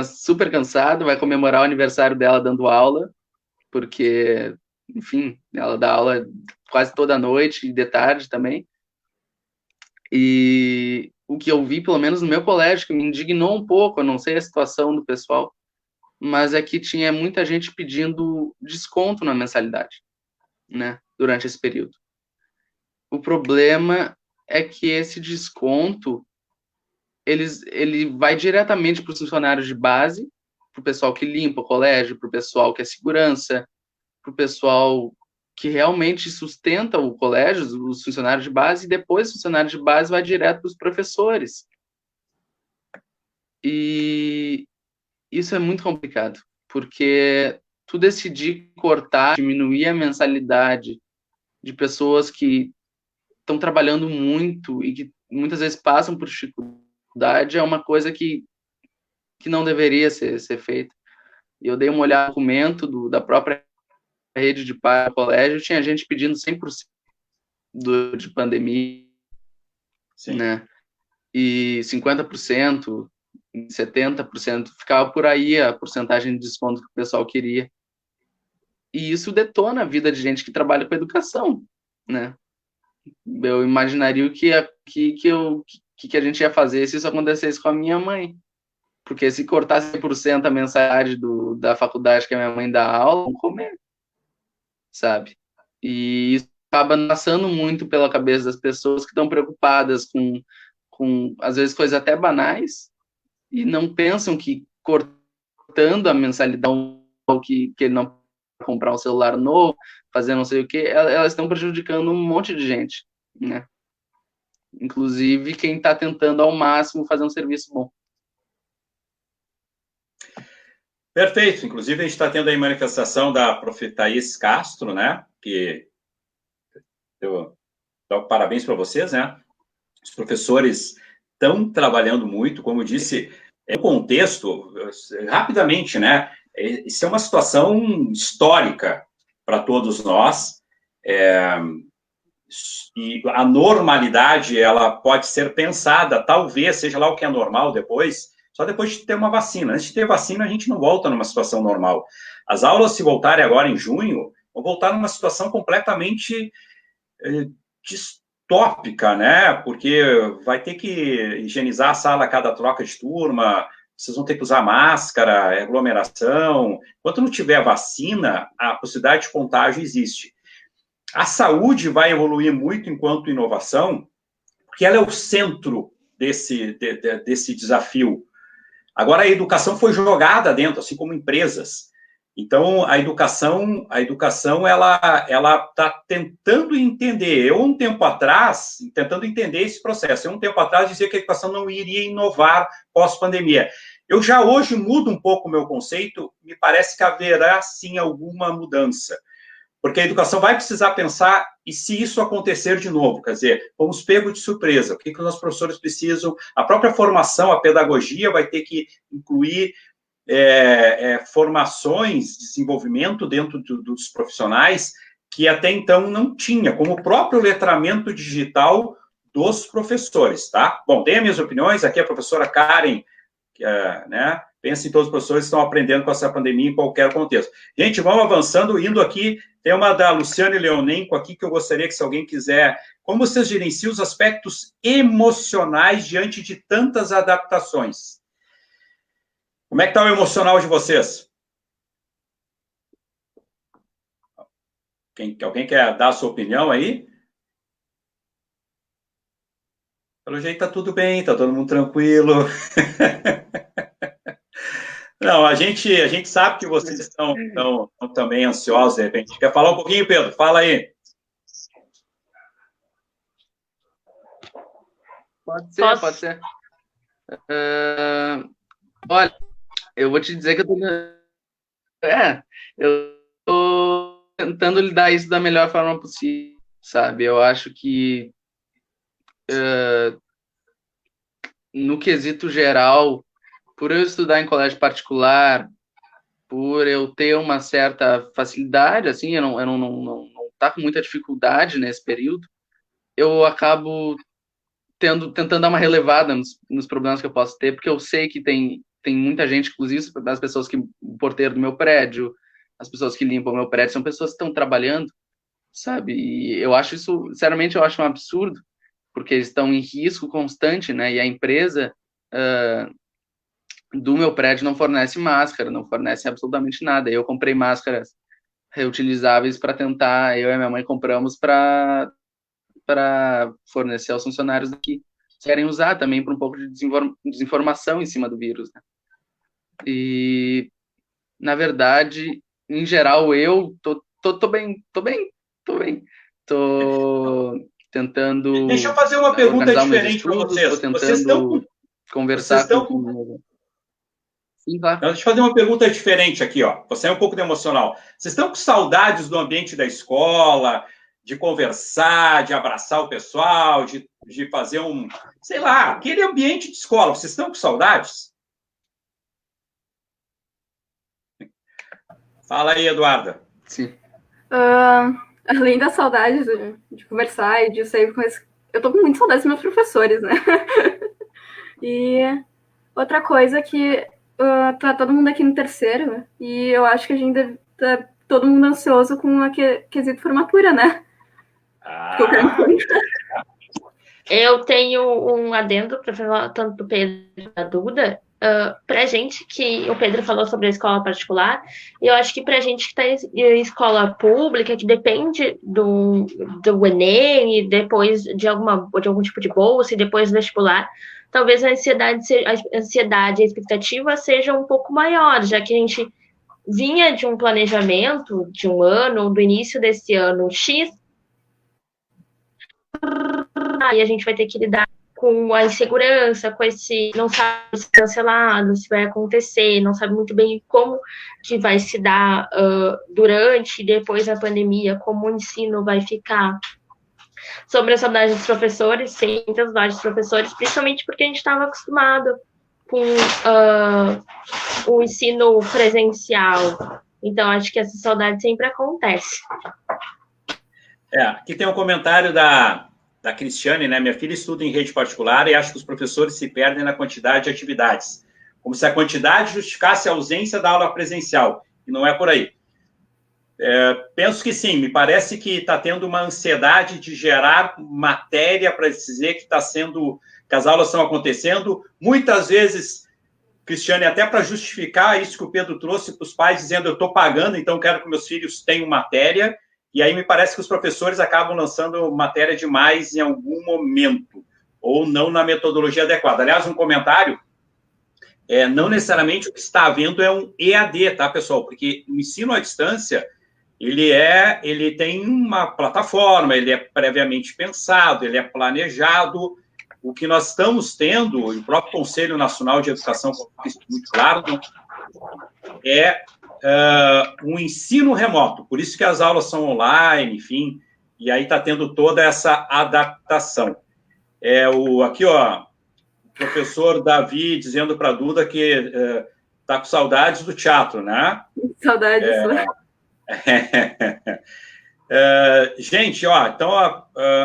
super cansado, vai comemorar o aniversário dela dando aula, porque, enfim, ela dá aula quase toda noite e de tarde também. E o que eu vi, pelo menos no meu colégio, que me indignou um pouco, eu não sei a situação do pessoal, mas é que tinha muita gente pedindo desconto na mensalidade, né, durante esse período. O problema é que esse desconto, ele vai diretamente para os funcionários de base, para o pessoal que limpa o colégio, para o pessoal que é segurança, para o pessoal que realmente sustenta o colégio, os funcionários de base, e depois os funcionários de base vai direto para os professores, E isso é muito complicado, porque tu decidir cortar, diminuir a mensalidade de pessoas que estão trabalhando muito e que muitas vezes passam por dificuldade é uma coisa que não deveria ser feita. Eu dei uma olhada no documento da própria rede de pais do colégio, tinha gente pedindo 100% de pandemia,
Sim.
né? E 50%, 70%, ficava por aí a porcentagem de desconto que o pessoal queria. E isso detona a vida de gente que trabalha com educação, né? Eu imaginaria que a gente ia fazer se isso acontecesse com a minha mãe. Porque se cortasse 100% a mensalidade da faculdade que a minha mãe dá aula, vão comer, sabe? E isso acaba passando muito pela cabeça das pessoas que estão preocupadas com às vezes, coisas até banais, e não pensam que cortando a mensalidade, ou que ele não vai comprar um celular novo, fazer não sei o quê, elas estão prejudicando um monte de gente, né? Inclusive quem está tentando ao máximo fazer um serviço bom.
Perfeito. Inclusive, a gente está tendo aí manifestação da prof. Thaís Castro, né? Que eu dou parabéns para vocês, né? Os professores estão trabalhando muito, como eu disse, é um contexto, rapidamente, né? Isso é uma situação histórica para todos nós. E a normalidade, ela pode ser pensada, talvez, seja lá o que é normal depois, só depois de ter uma vacina. Antes de ter vacina, a gente não volta numa situação normal. As aulas, se voltarem agora em junho, vão voltar numa situação completamente distópica, né? Porque vai ter que higienizar a sala a cada troca de turma, vocês vão ter que usar máscara, aglomeração. Enquanto não tiver vacina, a possibilidade de contágio existe. A saúde vai evoluir muito enquanto inovação, porque ela é o centro desse desafio. Agora, a educação foi jogada dentro, assim como empresas. Então, a educação ela está tentando entender. Eu, um tempo atrás, tentando entender esse processo, um tempo atrás dizia que a educação não iria inovar pós-pandemia. Eu já hoje mudo um pouco o meu conceito, me parece que haverá, sim, alguma mudança. Porque a educação vai precisar pensar, e se isso acontecer de novo? Quer dizer, fomos pegos de surpresa, o que os nossos professores precisam? A própria formação, a pedagogia vai ter que incluir formações, desenvolvimento dentro dos profissionais, que até então não tinha, como o próprio letramento digital dos professores, tá? Bom, dei as minhas opiniões, aqui a professora Karen, né? Pensa em todos os professores que estão aprendendo com essa pandemia em qualquer contexto. Gente, vamos avançando, indo aqui, tem uma da Luciane Leonenko aqui, que eu gostaria que, se alguém quiser, como vocês gerenciam os aspectos emocionais diante de tantas adaptações? Como é que está o emocional de vocês? Alguém quer dar a sua opinião aí? Pelo jeito está tudo bem, está todo mundo tranquilo. Não, a gente sabe que vocês estão também ansiosos, de repente. Quer falar um pouquinho, Pedro? Fala aí.
Pode ser. Olha, eu vou te dizer que eu tô tentando lidar isso da melhor forma possível, sabe? Eu acho que no quesito geral, por eu estudar em colégio particular, por eu ter uma certa facilidade, assim, eu não tá com muita dificuldade nesse período, eu acabo tentando dar uma relevada nos problemas que eu posso ter, porque eu sei que tem muita gente, inclusive as pessoas o porteiro do meu prédio, as pessoas que limpam o meu prédio, são pessoas que estão trabalhando, sabe? E eu acho isso, sinceramente, eu acho um absurdo, porque eles estão em risco constante, né? E a empresa do meu prédio não fornece máscara, não fornece absolutamente nada. Eu comprei máscaras reutilizáveis para tentar, eu e minha mãe compramos para fornecer aos funcionários que querem usar também para um pouco de desinformação em cima do vírus, né? E, na verdade, em geral, eu tô bem. Tô tentando.
Deixa eu fazer uma pergunta diferente para vocês.
Tô tentando conversar com Sim, claro.
Então, deixa eu fazer uma pergunta diferente aqui, ó. Vou sair um pouco do emocional. Vocês estão com saudades do ambiente da escola, de conversar, de abraçar o pessoal, de fazer sei lá, aquele ambiente de escola. Vocês estão com saudades? Fala aí, Eduarda.
Sim.
Além das saudades de conversar e de sair com eu tô com muita saudade dos meus professores, né? E outra coisa que tá todo mundo aqui no terceiro, e eu acho que a gente deve estar todo mundo ansioso com a quesito formatura, né?
Eu tenho um adendo para falar tanto do Pedro quanto da Duda. Pra gente que o Pedro falou sobre a escola particular, eu acho que pra gente que está em escola pública, que depende do Enem e depois de algum tipo de bolsa e depois do vestibular, talvez a ansiedade e a expectativa seja um pouco maior, já que a gente vinha de um planejamento de um ano, do início desse ano X, e a gente vai ter que lidar com a insegurança, com esse não sabe se cancelado, se vai acontecer, não sabe muito bem como que vai se dar durante e depois da pandemia, como o ensino vai ficar. Sobre a saudade dos professores, sim, muita saudade dos professores, principalmente porque a gente estava acostumado com o ensino presencial. Então, acho que essa saudade sempre acontece.
Aqui tem um comentário da Cristiane, né? Minha filha estuda em rede particular e acha que os professores se perdem na quantidade de atividades, como se a quantidade justificasse a ausência da aula presencial, e não é por aí. Penso que sim, me parece que está tendo uma ansiedade de gerar matéria para dizer que que as aulas estão acontecendo, muitas vezes, Cristiane, até para justificar isso que o Pedro trouxe para os pais, dizendo, eu estou pagando, então quero que meus filhos tenham matéria. E aí me parece que os professores acabam lançando matéria demais em algum momento, ou não na metodologia adequada. Aliás, um comentário, não necessariamente o que está havendo é um EAD, tá, pessoal? Porque o ensino à distância, ele tem uma plataforma, ele é previamente pensado, ele é planejado. O que nós estamos tendo, e o próprio Conselho Nacional de Educação, isso muito claro, é um ensino remoto, por isso que as aulas são online, enfim, e aí está tendo toda essa adaptação. Aqui, ó, o professor Davi dizendo para a Duda que está com saudades do teatro, né?
Saudades.
Gente, ó, então,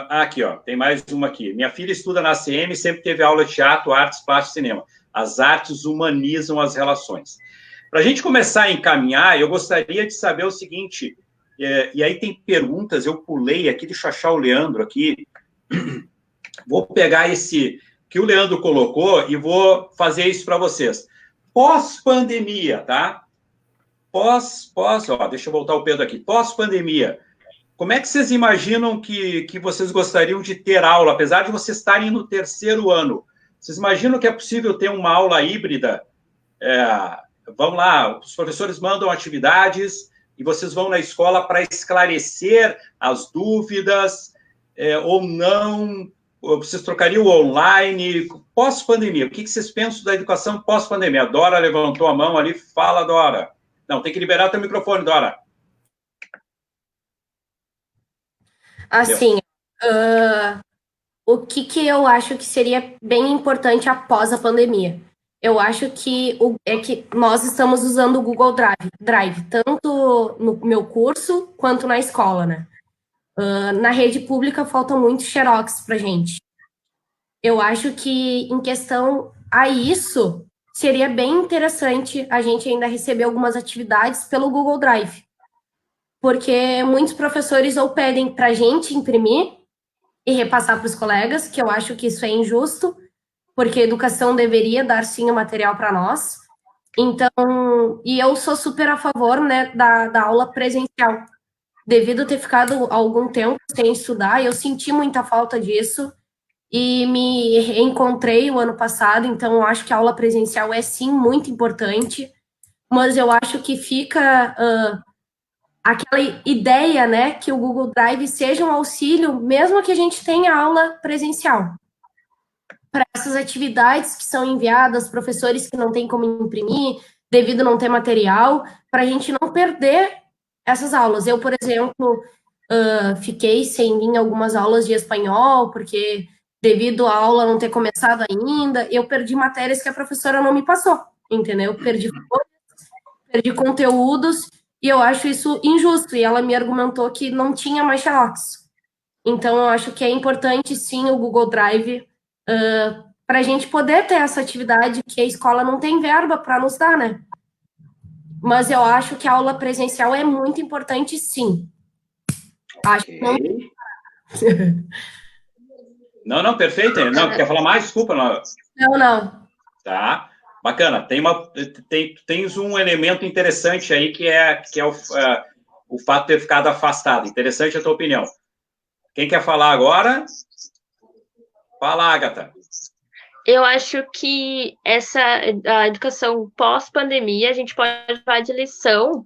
aqui, ó, tem mais uma aqui. Minha filha estuda na ACM, sempre teve aula de teatro, artes, plástica e cinema. As artes humanizam as relações. Para a gente começar a encaminhar, eu gostaria de saber o seguinte, e aí tem perguntas, eu pulei aqui, deixa eu achar o Leandro aqui, vou pegar esse que o Leandro colocou e vou fazer isso para vocês. Pós-pandemia, tá? Deixa eu voltar o Pedro aqui. Pós-pandemia, como é que vocês imaginam que vocês gostariam de ter aula, apesar de vocês estarem no terceiro ano? Vocês imaginam que é possível ter uma aula híbrida? Vamos lá, os professores mandam atividades e vocês vão na escola para esclarecer as dúvidas ou não. Vocês trocariam o online pós-pandemia. O que vocês pensam da educação pós-pandemia? A Dora levantou a mão ali. Fala, Dora. Não, tem que liberar teu microfone, Dora.
Assim, o que eu acho que seria bem importante após a pandemia? Eu acho que nós estamos usando o Google Drive, tanto no meu curso quanto na escola, né? Na rede pública falta muito xerox pra gente. Eu acho que em questão a isso, seria bem interessante a gente ainda receber algumas atividades pelo Google Drive. Porque muitos professores ou pedem pra gente imprimir e repassar para os colegas, que eu acho que isso é injusto, porque a educação deveria dar sim o material para nós. Então, e eu sou super a favor, né, da aula presencial. Devido a ter ficado algum tempo sem estudar, eu senti muita falta disso e me reencontrei o ano passado, então eu acho que a aula presencial é sim muito importante, mas eu acho que fica aquela ideia, né, que o Google Drive seja um auxílio, mesmo que a gente tenha aula presencial. para essas atividades que são enviadas, professores que não têm como imprimir, devido a não ter material, para a gente não perder essas aulas. Eu, por exemplo, fiquei sem vir algumas aulas de espanhol, porque devido à aula não ter começado ainda, eu perdi matérias que a professora não me passou, entendeu? Perdi conteúdos, e eu acho isso injusto, e ela me argumentou que não tinha mais xerox. Então, eu acho que é importante, sim, o Google Drive, para a gente poder ter essa atividade que a escola não tem verba para nos dar, né? Mas eu acho que a aula presencial é muito importante, sim. Acho que não...
Não, perfeito. Não, quer falar mais? Desculpa.
Não.
Tá. Bacana. Tens um elemento interessante aí que é o fato de ter ficado afastado. Interessante a tua opinião. Quem quer falar agora? Fala, Agatha.
Eu acho que a educação pós-pandemia, a gente pode levar de lição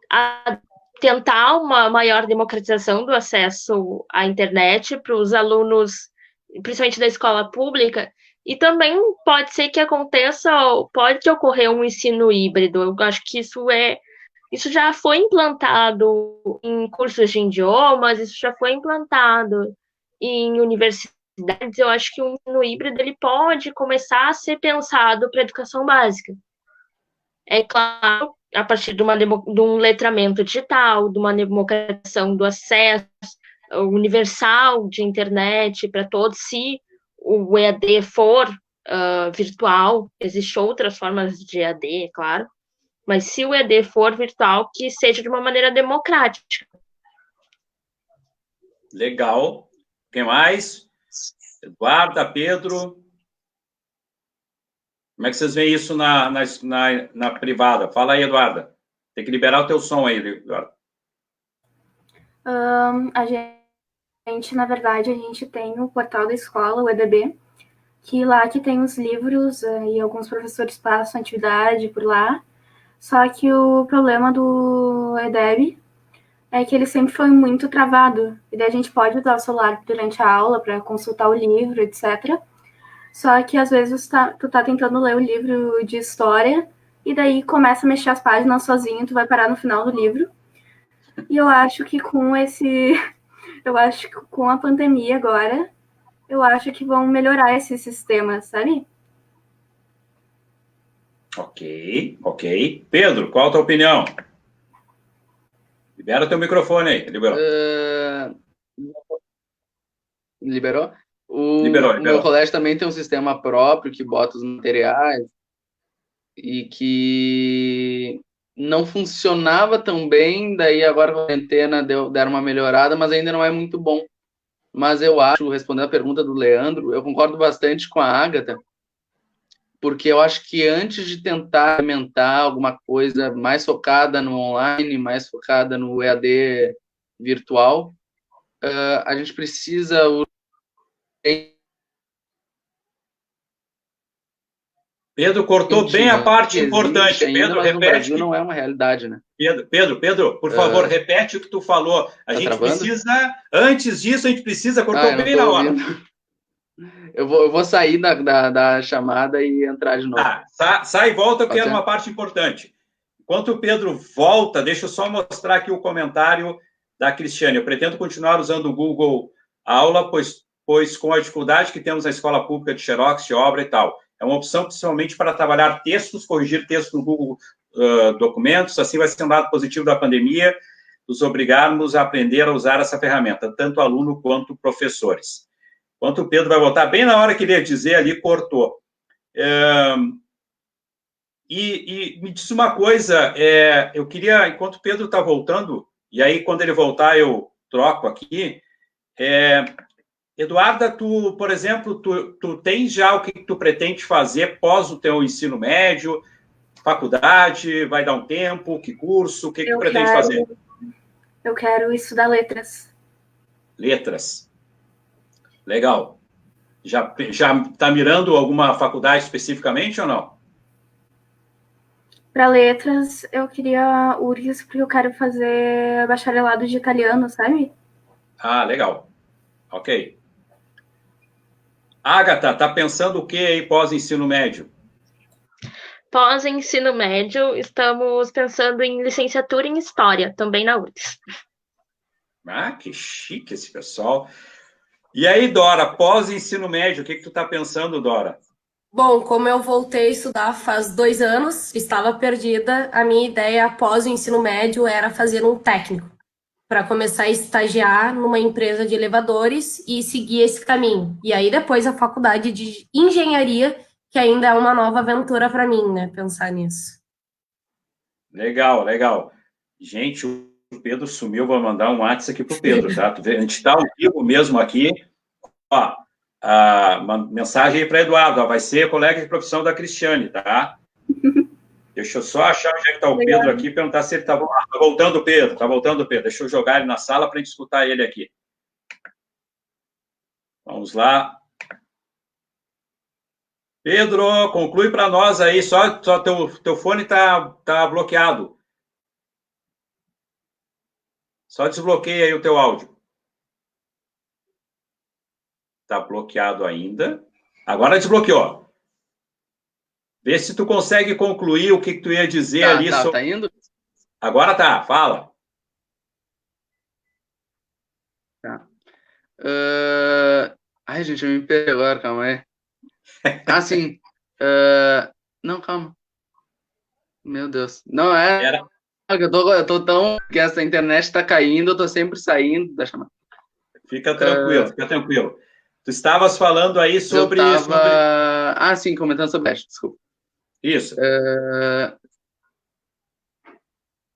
a tentar uma maior democratização do acesso à internet para os alunos, principalmente da escola pública, e também pode ser que pode ocorrer um ensino híbrido. Eu acho que isso já foi implantado em cursos de idiomas, isso já foi implantado em universidades. Eu acho que o ensino híbrido ele pode começar a ser pensado para a educação básica. É claro, a partir de um letramento digital, de uma democratização do acesso universal de internet para todos, se o EAD for virtual, existem outras formas de EAD, é claro, mas se o EAD for virtual, que seja de uma maneira democrática.
Legal. Quem mais? Eduarda, Pedro. Como é que vocês veem isso na privada? Fala aí, Eduarda. Tem que liberar o teu som aí, Eduarda.
A gente, na verdade, a gente tem o portal da escola, o EDB, que lá que tem os livros e alguns professores passam atividade por lá. Só que o problema do EDB é que ele sempre foi muito travado. E daí a gente pode usar o celular durante a aula para consultar o livro, etc. Só que às vezes tu tá tentando ler o livro de história e daí começa a mexer as páginas sozinho, tu vai parar no final do livro. E eu acho que com a pandemia agora, eu acho que vão melhorar esse sistema, sabe?
Ok. Pedro, qual a tua opinião? Libera teu microfone aí. Liberou.
Liberou?
Liberou.
O meu colégio também tem um sistema próprio que bota os materiais e que não funcionava tão bem, daí agora a quarentena deram uma melhorada, mas ainda não é muito bom. Mas eu acho, respondendo a pergunta do Leandro, eu concordo bastante com a Agatha, porque eu acho que antes de tentar implementar alguma coisa mais focada no online, mais focada no EAD virtual, a gente precisa
Pedro cortou bem a parte importante.
Pedro, repete. No Brasil não é uma realidade, né?
Pedro, por favor, repete o que tu falou. Antes disso, a gente precisa, cortou bem na hora.
Eu vou sair da chamada e entrar de novo.
Sai e volta, porque é uma parte importante. Enquanto o Pedro volta, deixa eu só mostrar aqui o comentário da Cristiane. Eu pretendo continuar usando o Google Aula, pois com a dificuldade que temos na escola pública de xerox, de obra e tal, é uma opção principalmente para trabalhar textos, corrigir textos no Google Documentos, assim vai ser um lado positivo da pandemia, nos obrigarmos a aprender a usar essa ferramenta, tanto aluno quanto professores. Enquanto o Pedro vai voltar, bem na hora que ele ia dizer ali, cortou. E me diz uma coisa, eu queria, enquanto o Pedro está voltando, e aí quando ele voltar eu troco aqui, Eduarda, tu, por exemplo, tu tens já o que tu pretende fazer pós o teu ensino médio, faculdade, vai dar um tempo, que curso, o que tu pretende fazer?
Eu quero estudar letras.
Letras. Legal. Já está mirando alguma faculdade especificamente ou não?
Para letras, eu queria URGS, porque eu quero fazer bacharelado de italiano, sabe?
Legal. Ok. Agatha, tá pensando o que aí pós-ensino médio?
Pós-ensino médio, estamos pensando em licenciatura em História, também na URGS.
Ah, que chique esse pessoal. E aí, Dora, pós-ensino médio, o que tu tá pensando, Dora?
Bom, como eu voltei a estudar faz 2 anos, estava perdida, a minha ideia após o ensino médio era fazer um técnico, para começar a estagiar numa empresa de elevadores e seguir esse caminho. E aí depois a faculdade de engenharia, que ainda é uma nova aventura para mim, né? Pensar nisso.
Legal, legal. Gente, o Pedro sumiu, vou mandar um WhatsApp aqui pro Pedro, tá? A gente está ao vivo mesmo aqui. Ó, uma mensagem aí para Eduardo, ó, vai ser colega de profissão da Cristiane, tá? Deixa eu só achar onde é que está o Pedro aqui, perguntar se ele está voltando, Pedro. Está voltando, Pedro. Deixa eu jogar ele na sala para a gente escutar ele aqui. Vamos lá. Pedro, conclui para nós aí, só teu fone está bloqueado. Só desbloqueia aí o teu áudio. Está bloqueado ainda. Agora desbloqueou. Vê se tu consegue concluir o que tu ia dizer ali.
Tá indo?
Agora tá, fala.
Tá. Ai, gente, eu me perdi agora, calma aí. Sim. Não, calma. Meu Deus. Não, eu tô tão... que essa internet tá caindo, eu tô sempre saindo da chamada.
Fica tranquilo, fica tranquilo. Tu estavas falando aí sobre...
sim, comentando sobre isso, desculpa.
Isso.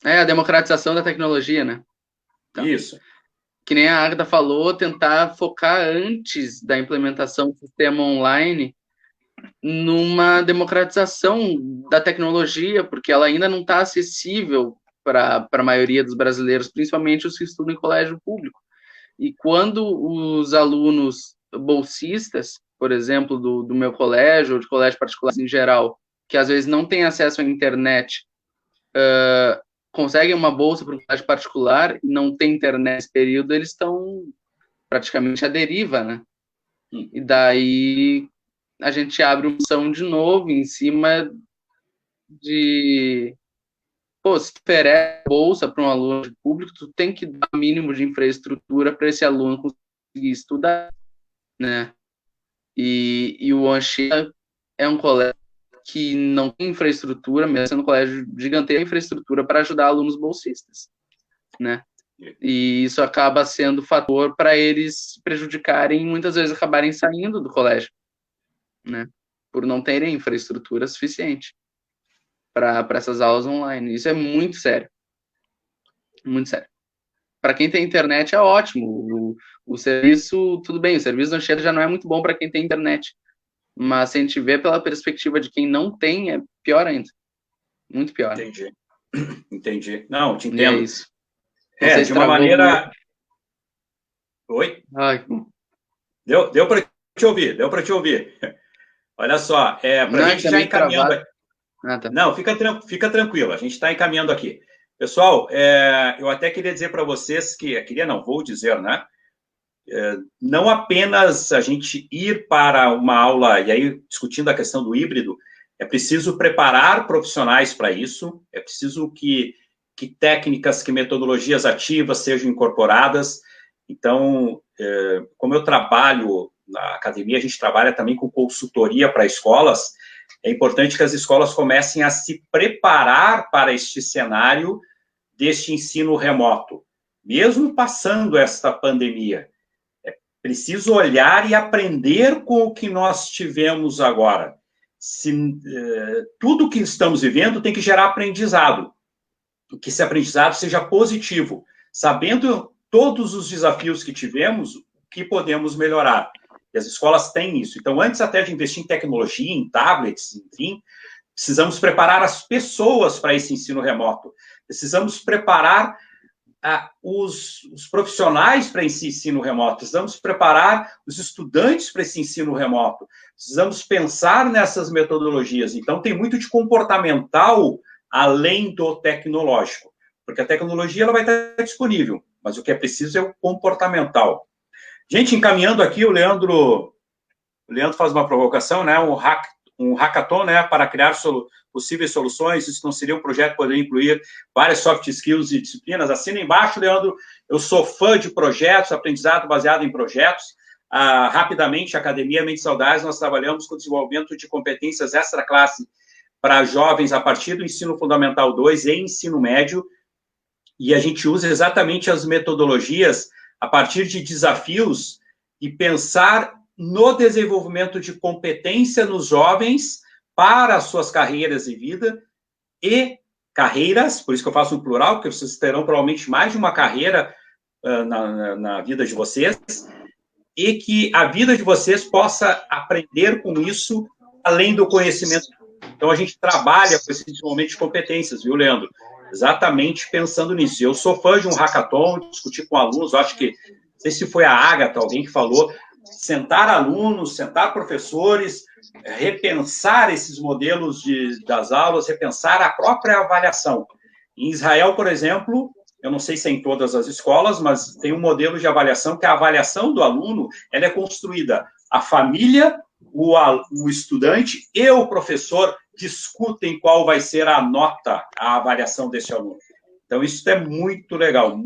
A democratização da tecnologia, né?
Então, isso.
Que nem a Agatha falou, tentar focar antes da implementação do sistema online numa democratização da tecnologia, porque ela ainda não está acessível para a maioria dos brasileiros, principalmente os que estudam em colégio público. E quando os alunos bolsistas, por exemplo, do meu colégio, ou de colégio particular em geral, que às vezes não têm acesso à internet, conseguem uma bolsa para um colégio particular e não tem internet nesse período, eles estão praticamente à deriva, né? E daí a gente abre uma opção de novo em cima de... se tu oferece bolsa para um aluno público, tu tem que dar o mínimo de infraestrutura para esse aluno conseguir estudar, né? E o Anchieta é um colégio que não tem infraestrutura, mesmo sendo um colégio gigantesco, infraestrutura para ajudar alunos bolsistas, né? E isso acaba sendo fator para eles prejudicarem, muitas vezes acabarem saindo do colégio, né? Por não terem infraestrutura suficiente para essas aulas online. Isso é muito sério. Muito sério. Para quem tem internet é ótimo. O serviço, tudo bem, o serviço do Anchieta já não é muito bom para quem tem internet. Mas se a gente vê pela perspectiva de quem não tem, é pior ainda. Muito pior.
Entendi. Não, te entendo.
E é isso.
De uma maneira... Muito. Oi?
Ai.
Deu para te ouvir, Olha só, para a gente já encaminhando... Tá. Não, fica tranquilo, a gente está encaminhando aqui. Pessoal, eu até queria dizer para vocês que... vou dizer, né? Não apenas a gente ir para uma aula, e aí discutindo a questão do híbrido, é preciso preparar profissionais para isso, é preciso que técnicas, que metodologias ativas sejam incorporadas. Então, como eu trabalho na academia, a gente trabalha também com consultoria para escolas, é importante que as escolas comecem a se preparar para este cenário deste ensino remoto, mesmo passando esta pandemia. É preciso olhar e aprender com o que nós tivemos agora. Tudo que estamos vivendo tem que gerar aprendizado, que esse aprendizado seja positivo, sabendo todos os desafios que tivemos, o que podemos melhorar. E as escolas têm isso. Então, antes até de investir em tecnologia, em tablets, enfim, precisamos preparar as pessoas para esse ensino remoto. Precisamos preparar os profissionais para esse ensino remoto. Precisamos preparar os estudantes para esse ensino remoto. Precisamos pensar nessas metodologias. Então, tem muito de comportamental além do tecnológico. Porque a tecnologia ela vai estar disponível, mas o que é preciso é o comportamental. Gente, encaminhando aqui, o Leandro o Leandro faz uma provocação, né, um hackathon, né, para criar possíveis soluções. Isso não seria um projeto que poderia incluir várias soft skills e disciplinas? Assina embaixo, Leandro. Eu sou fã de projetos, aprendizado baseado em projetos. Rapidamente, a Academia Mentes Saudáveis, nós trabalhamos com o desenvolvimento de competências extra-classe para jovens a partir do ensino fundamental 2 e ensino médio, e a gente usa exatamente as metodologias a partir de desafios e pensar no desenvolvimento de competência nos jovens para as suas carreiras e vida, e carreiras, por isso que eu faço no plural, porque vocês terão provavelmente mais de uma carreira na vida de vocês, e que a vida de vocês possa aprender com isso, além do conhecimento. Então, a gente trabalha com esse desenvolvimento de competências, viu, Leandro? Exatamente pensando nisso. Eu sou fã de um hackathon, discutir com alunos, eu acho que, não sei se foi a Agatha, alguém que falou, sentar alunos, sentar professores, repensar esses modelos das aulas, repensar a própria avaliação. Em Israel, por exemplo, eu não sei se é em todas as escolas, mas tem um modelo de avaliação que a avaliação do aluno, ela é construída. A família, o estudante e o professor discutem qual vai ser a nota, a avaliação desse aluno. Então, isso é muito legal,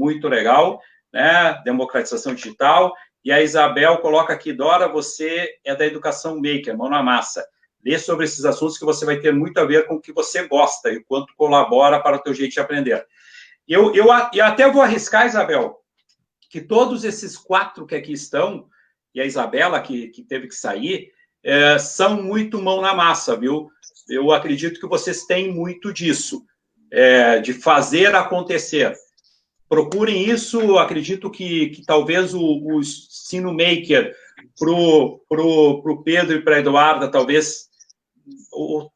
né? Democratização digital. E a Isabel coloca aqui, Dora, você é da educação maker, mão na massa. Lê sobre esses assuntos que você vai ter muito a ver com o que você gosta e o quanto colabora para o teu jeito de aprender. Eu até vou arriscar, Isabel, que todos esses 4 que aqui estão, e a Isabela, que teve que sair, são muito mão na massa, viu? Eu acredito que vocês têm muito disso, de fazer acontecer. Procurem isso, acredito que talvez o ensino maker pro Pedro e para a Eduarda, talvez,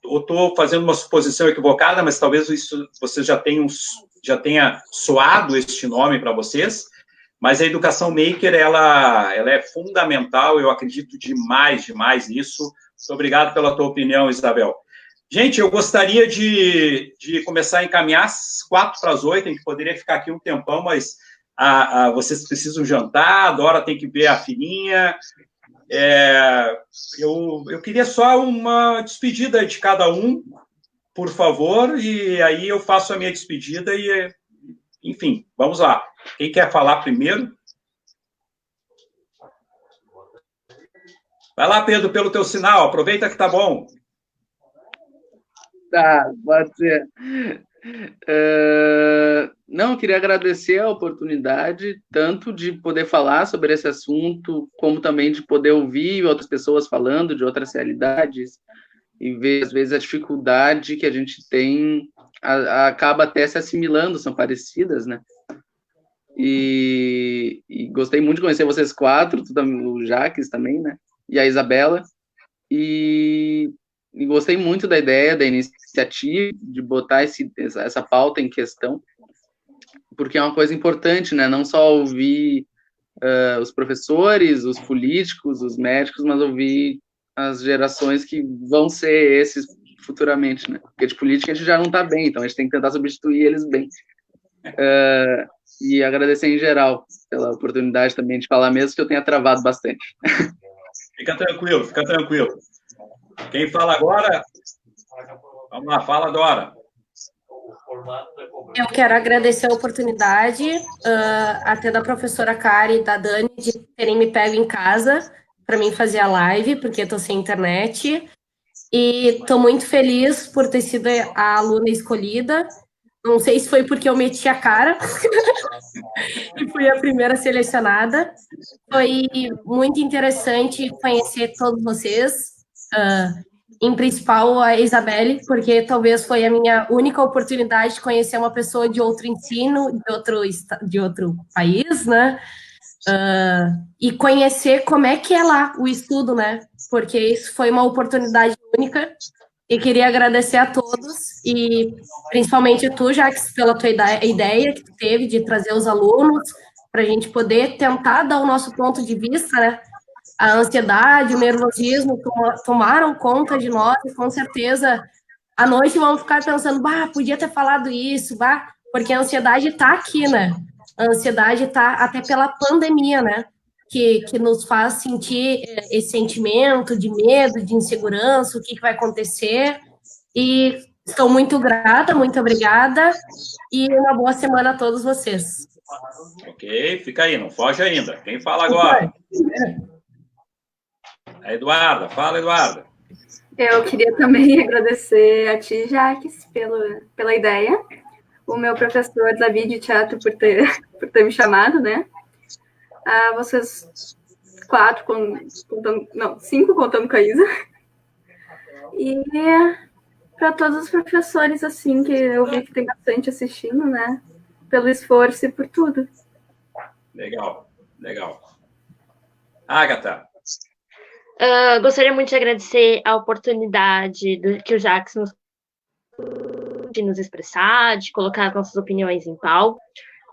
eu estou fazendo uma suposição equivocada, mas talvez isso vocês já tenha soado este nome para vocês, mas a educação maker, ela é fundamental, eu acredito demais nisso. Muito obrigado pela tua opinião, Isabel. Gente, eu gostaria de começar a encaminhar 7:45, a gente poderia ficar aqui um tempão, mas vocês precisam jantar, a Dora tem que ver a filhinha. Eu queria só uma despedida de cada um, por favor, e aí eu faço a minha despedida e, enfim, vamos lá. Quem quer falar primeiro? Vai lá, Pedro, pelo teu sinal, aproveita que tá bom.
Tá, pode ser. Não, eu queria agradecer a oportunidade, tanto de poder falar sobre esse assunto, como também de poder ouvir outras pessoas falando de outras realidades, e ver, às vezes, a dificuldade que a gente tem, acaba até se assimilando, são parecidas, né? E gostei muito de conhecer vocês 4, o Jaques também, né? E a Isabela, e gostei muito da ideia, da iniciativa, de botar essa pauta em questão, porque é uma coisa importante, né? Não só ouvir os professores, os políticos, os médicos, mas ouvir as gerações que vão ser esses futuramente, né? Porque de política a gente já não está bem, então a gente tem que tentar substituir eles bem. E agradecer em geral pela oportunidade também de falar, mesmo que eu tenha travado bastante.
Fica tranquilo. Quem fala agora? Vamos lá, fala, Dora.
Eu quero agradecer a oportunidade, até da professora Kari e da Dani, de terem me pego em casa para mim fazer a live, porque estou sem internet. E estou muito feliz por ter sido a aluna escolhida. Não sei se foi porque eu meti a cara e fui a primeira selecionada. Foi muito interessante conhecer todos vocês, em principal a Isabelle, porque talvez foi a minha única oportunidade de conhecer uma pessoa de outro ensino, de outro país, né? E conhecer como é que é lá o estudo, né? Porque isso foi uma oportunidade única. E queria agradecer a todos, e principalmente tu, Jaques, pela tua ideia que tu teve de trazer os alunos, para a gente poder tentar dar o nosso ponto de vista, né? A ansiedade, o nervosismo tomaram conta de nós, e com certeza, à noite vamos ficar pensando, podia ter falado isso, porque a ansiedade está aqui, né? A ansiedade está até pela pandemia, né? que nos faz sentir esse sentimento de medo, de insegurança, o que vai acontecer. E estou muito grata, muito obrigada, e uma boa semana a todos vocês.
Ok, fica aí, não foge ainda. Quem fala agora? A Eduarda, fala, Eduarda.
Eu queria também agradecer a ti, Jaques, pela ideia, o meu professor David de teatro por ter me chamado, né? A vocês 5 contando com a Isa. E para todos os professores, assim, que eu vi que tem bastante assistindo, né? Pelo esforço e por tudo.
Legal, legal. Agatha.
Gostaria muito de agradecer a oportunidade que o Jaques de nos expressar, de colocar as nossas opiniões em pauta.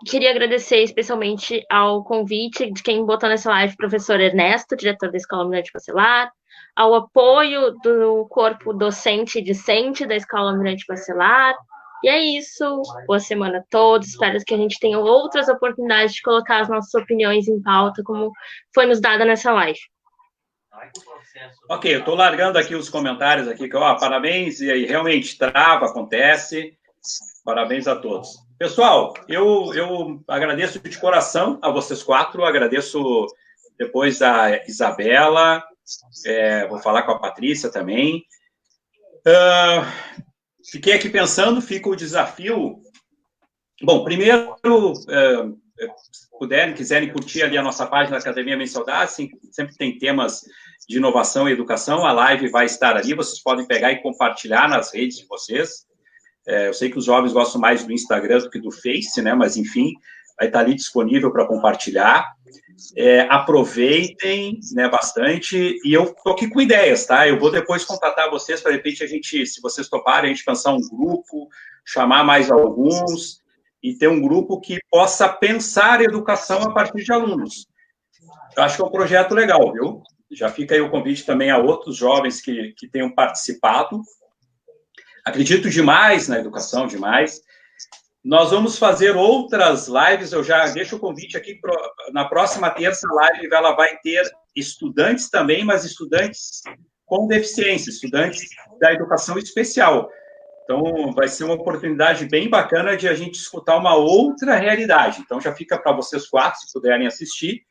Queria agradecer especialmente ao convite de quem botou nessa live, professor Ernesto, diretor da Escola Almirante Bacelar, ao apoio do corpo docente e discente da Escola Almirante Bacelar. E é isso. Boa semana a todos. Espero que a gente tenha outras oportunidades de colocar as nossas opiniões em pauta, como foi nos dada nessa live.
Ok, eu estou largando aqui os comentários aqui, que, parabéns, e aí realmente trava, acontece. Parabéns a todos. Pessoal, eu agradeço de coração a vocês 4, agradeço depois a Isabela, vou falar com a Patrícia também. Fiquei aqui pensando, fica o desafio. Bom, primeiro, se quiserem curtir ali a nossa página da Academia Mensalidade, sempre tem temas de inovação e educação, a live vai estar ali, vocês podem pegar e compartilhar nas redes de vocês. Eu sei que os jovens gostam mais do Instagram do que do Face, né? Mas, enfim, vai estar ali disponível para compartilhar. Aproveitem, né, bastante. E eu estou aqui com ideias, tá? Eu vou depois contatar vocês para, de repente, a gente, se vocês toparem, a gente pensar um grupo, chamar mais alguns e ter um grupo que possa pensar educação a partir de alunos. Eu acho que é um projeto legal, viu? Já fica aí o convite também a outros jovens que tenham participado. Acredito demais na educação, demais. Nós vamos fazer outras lives, eu já deixo o convite aqui, na próxima terça live, ela vai ter estudantes também, mas estudantes com deficiência, estudantes da educação especial. Então, vai ser uma oportunidade bem bacana de a gente escutar uma outra realidade. Então, já fica para vocês 4, se puderem assistir.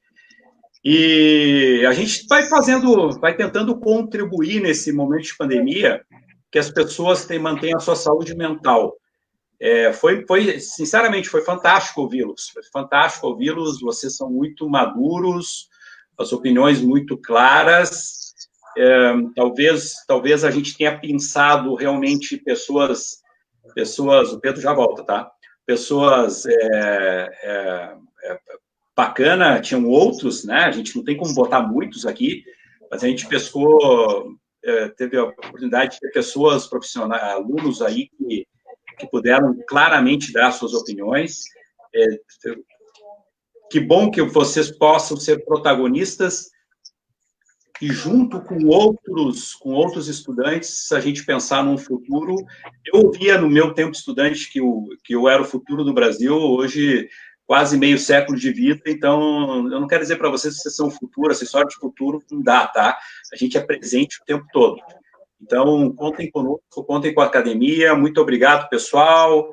E a gente vai tentando contribuir nesse momento de pandemia, que as pessoas mantenham a sua saúde mental. Sinceramente, foi fantástico ouvi-los. Foi fantástico ouvi-los, vocês são muito maduros, as opiniões muito claras. Talvez a gente tenha pensado realmente pessoas, o Pedro já volta, tá? Pessoas bacana, tinham outros, né? A gente não tem como botar muitos aqui, mas a gente teve a oportunidade de ter pessoas profissionais, alunos aí que puderam claramente dar suas opiniões. Que bom que vocês possam ser protagonistas e junto com outros estudantes, a gente pensar num futuro. Eu ouvia no meu tempo de estudante que eu era o futuro do Brasil, hoje quase meio século de vida, então eu não quero dizer para vocês que vocês são o futuro, acessório de futuro, não dá, tá? A gente é presente o tempo todo. Então, contem conosco, contem com a academia, muito obrigado, pessoal.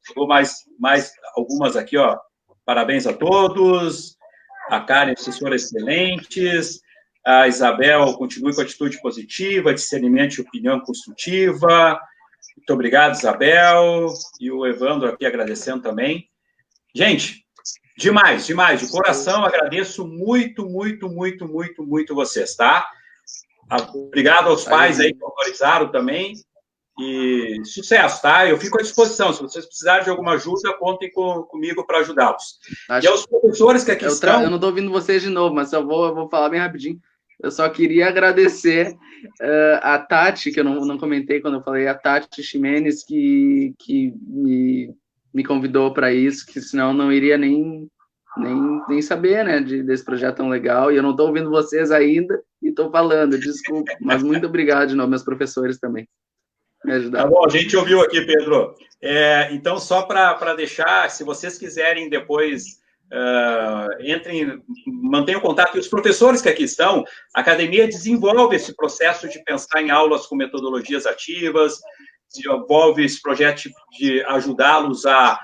Chegou mais algumas aqui, ó. Parabéns a todos. A Karen, assessora excelentes. A Isabel, continue com atitude positiva, discernimento e opinião construtiva. Muito obrigado, Isabel. E o Evandro aqui agradecendo também. Gente, demais, de coração, agradeço muito vocês, tá? Obrigado aos pais aí que autorizaram também, e sucesso, tá? Eu fico à disposição, se vocês precisarem de alguma ajuda, contem comigo para ajudá-los. E aos professores que aqui estão...
Eu não estou ouvindo vocês de novo, mas eu vou falar bem rapidinho. Eu só queria agradecer a Tati, que eu não comentei quando eu falei, a Tati Ximenes, que me convidou para isso, que senão não iria nem saber, né, desse projeto tão legal, e eu não estou ouvindo vocês ainda, e estou falando, desculpa, mas muito obrigado de novo, meus professores também, me ajudaram.
Tá bom, a gente ouviu aqui, Pedro. Então, só para deixar, se vocês quiserem depois mantenham contato. E os professores que aqui estão, a academia desenvolve esse processo de pensar em aulas com metodologias ativas, desenvolve esse projeto de ajudá-los a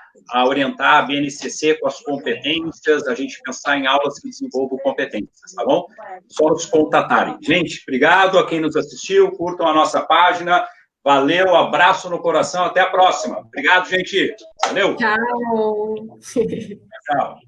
orientar a BNCC com as competências, a gente pensar em aulas que desenvolvam competências, tá bom? Só nos contatarem. Gente, obrigado a quem nos assistiu, curtam a nossa página, valeu, abraço no coração, até a próxima. Obrigado, gente. Valeu.
Tchau.
Tchau.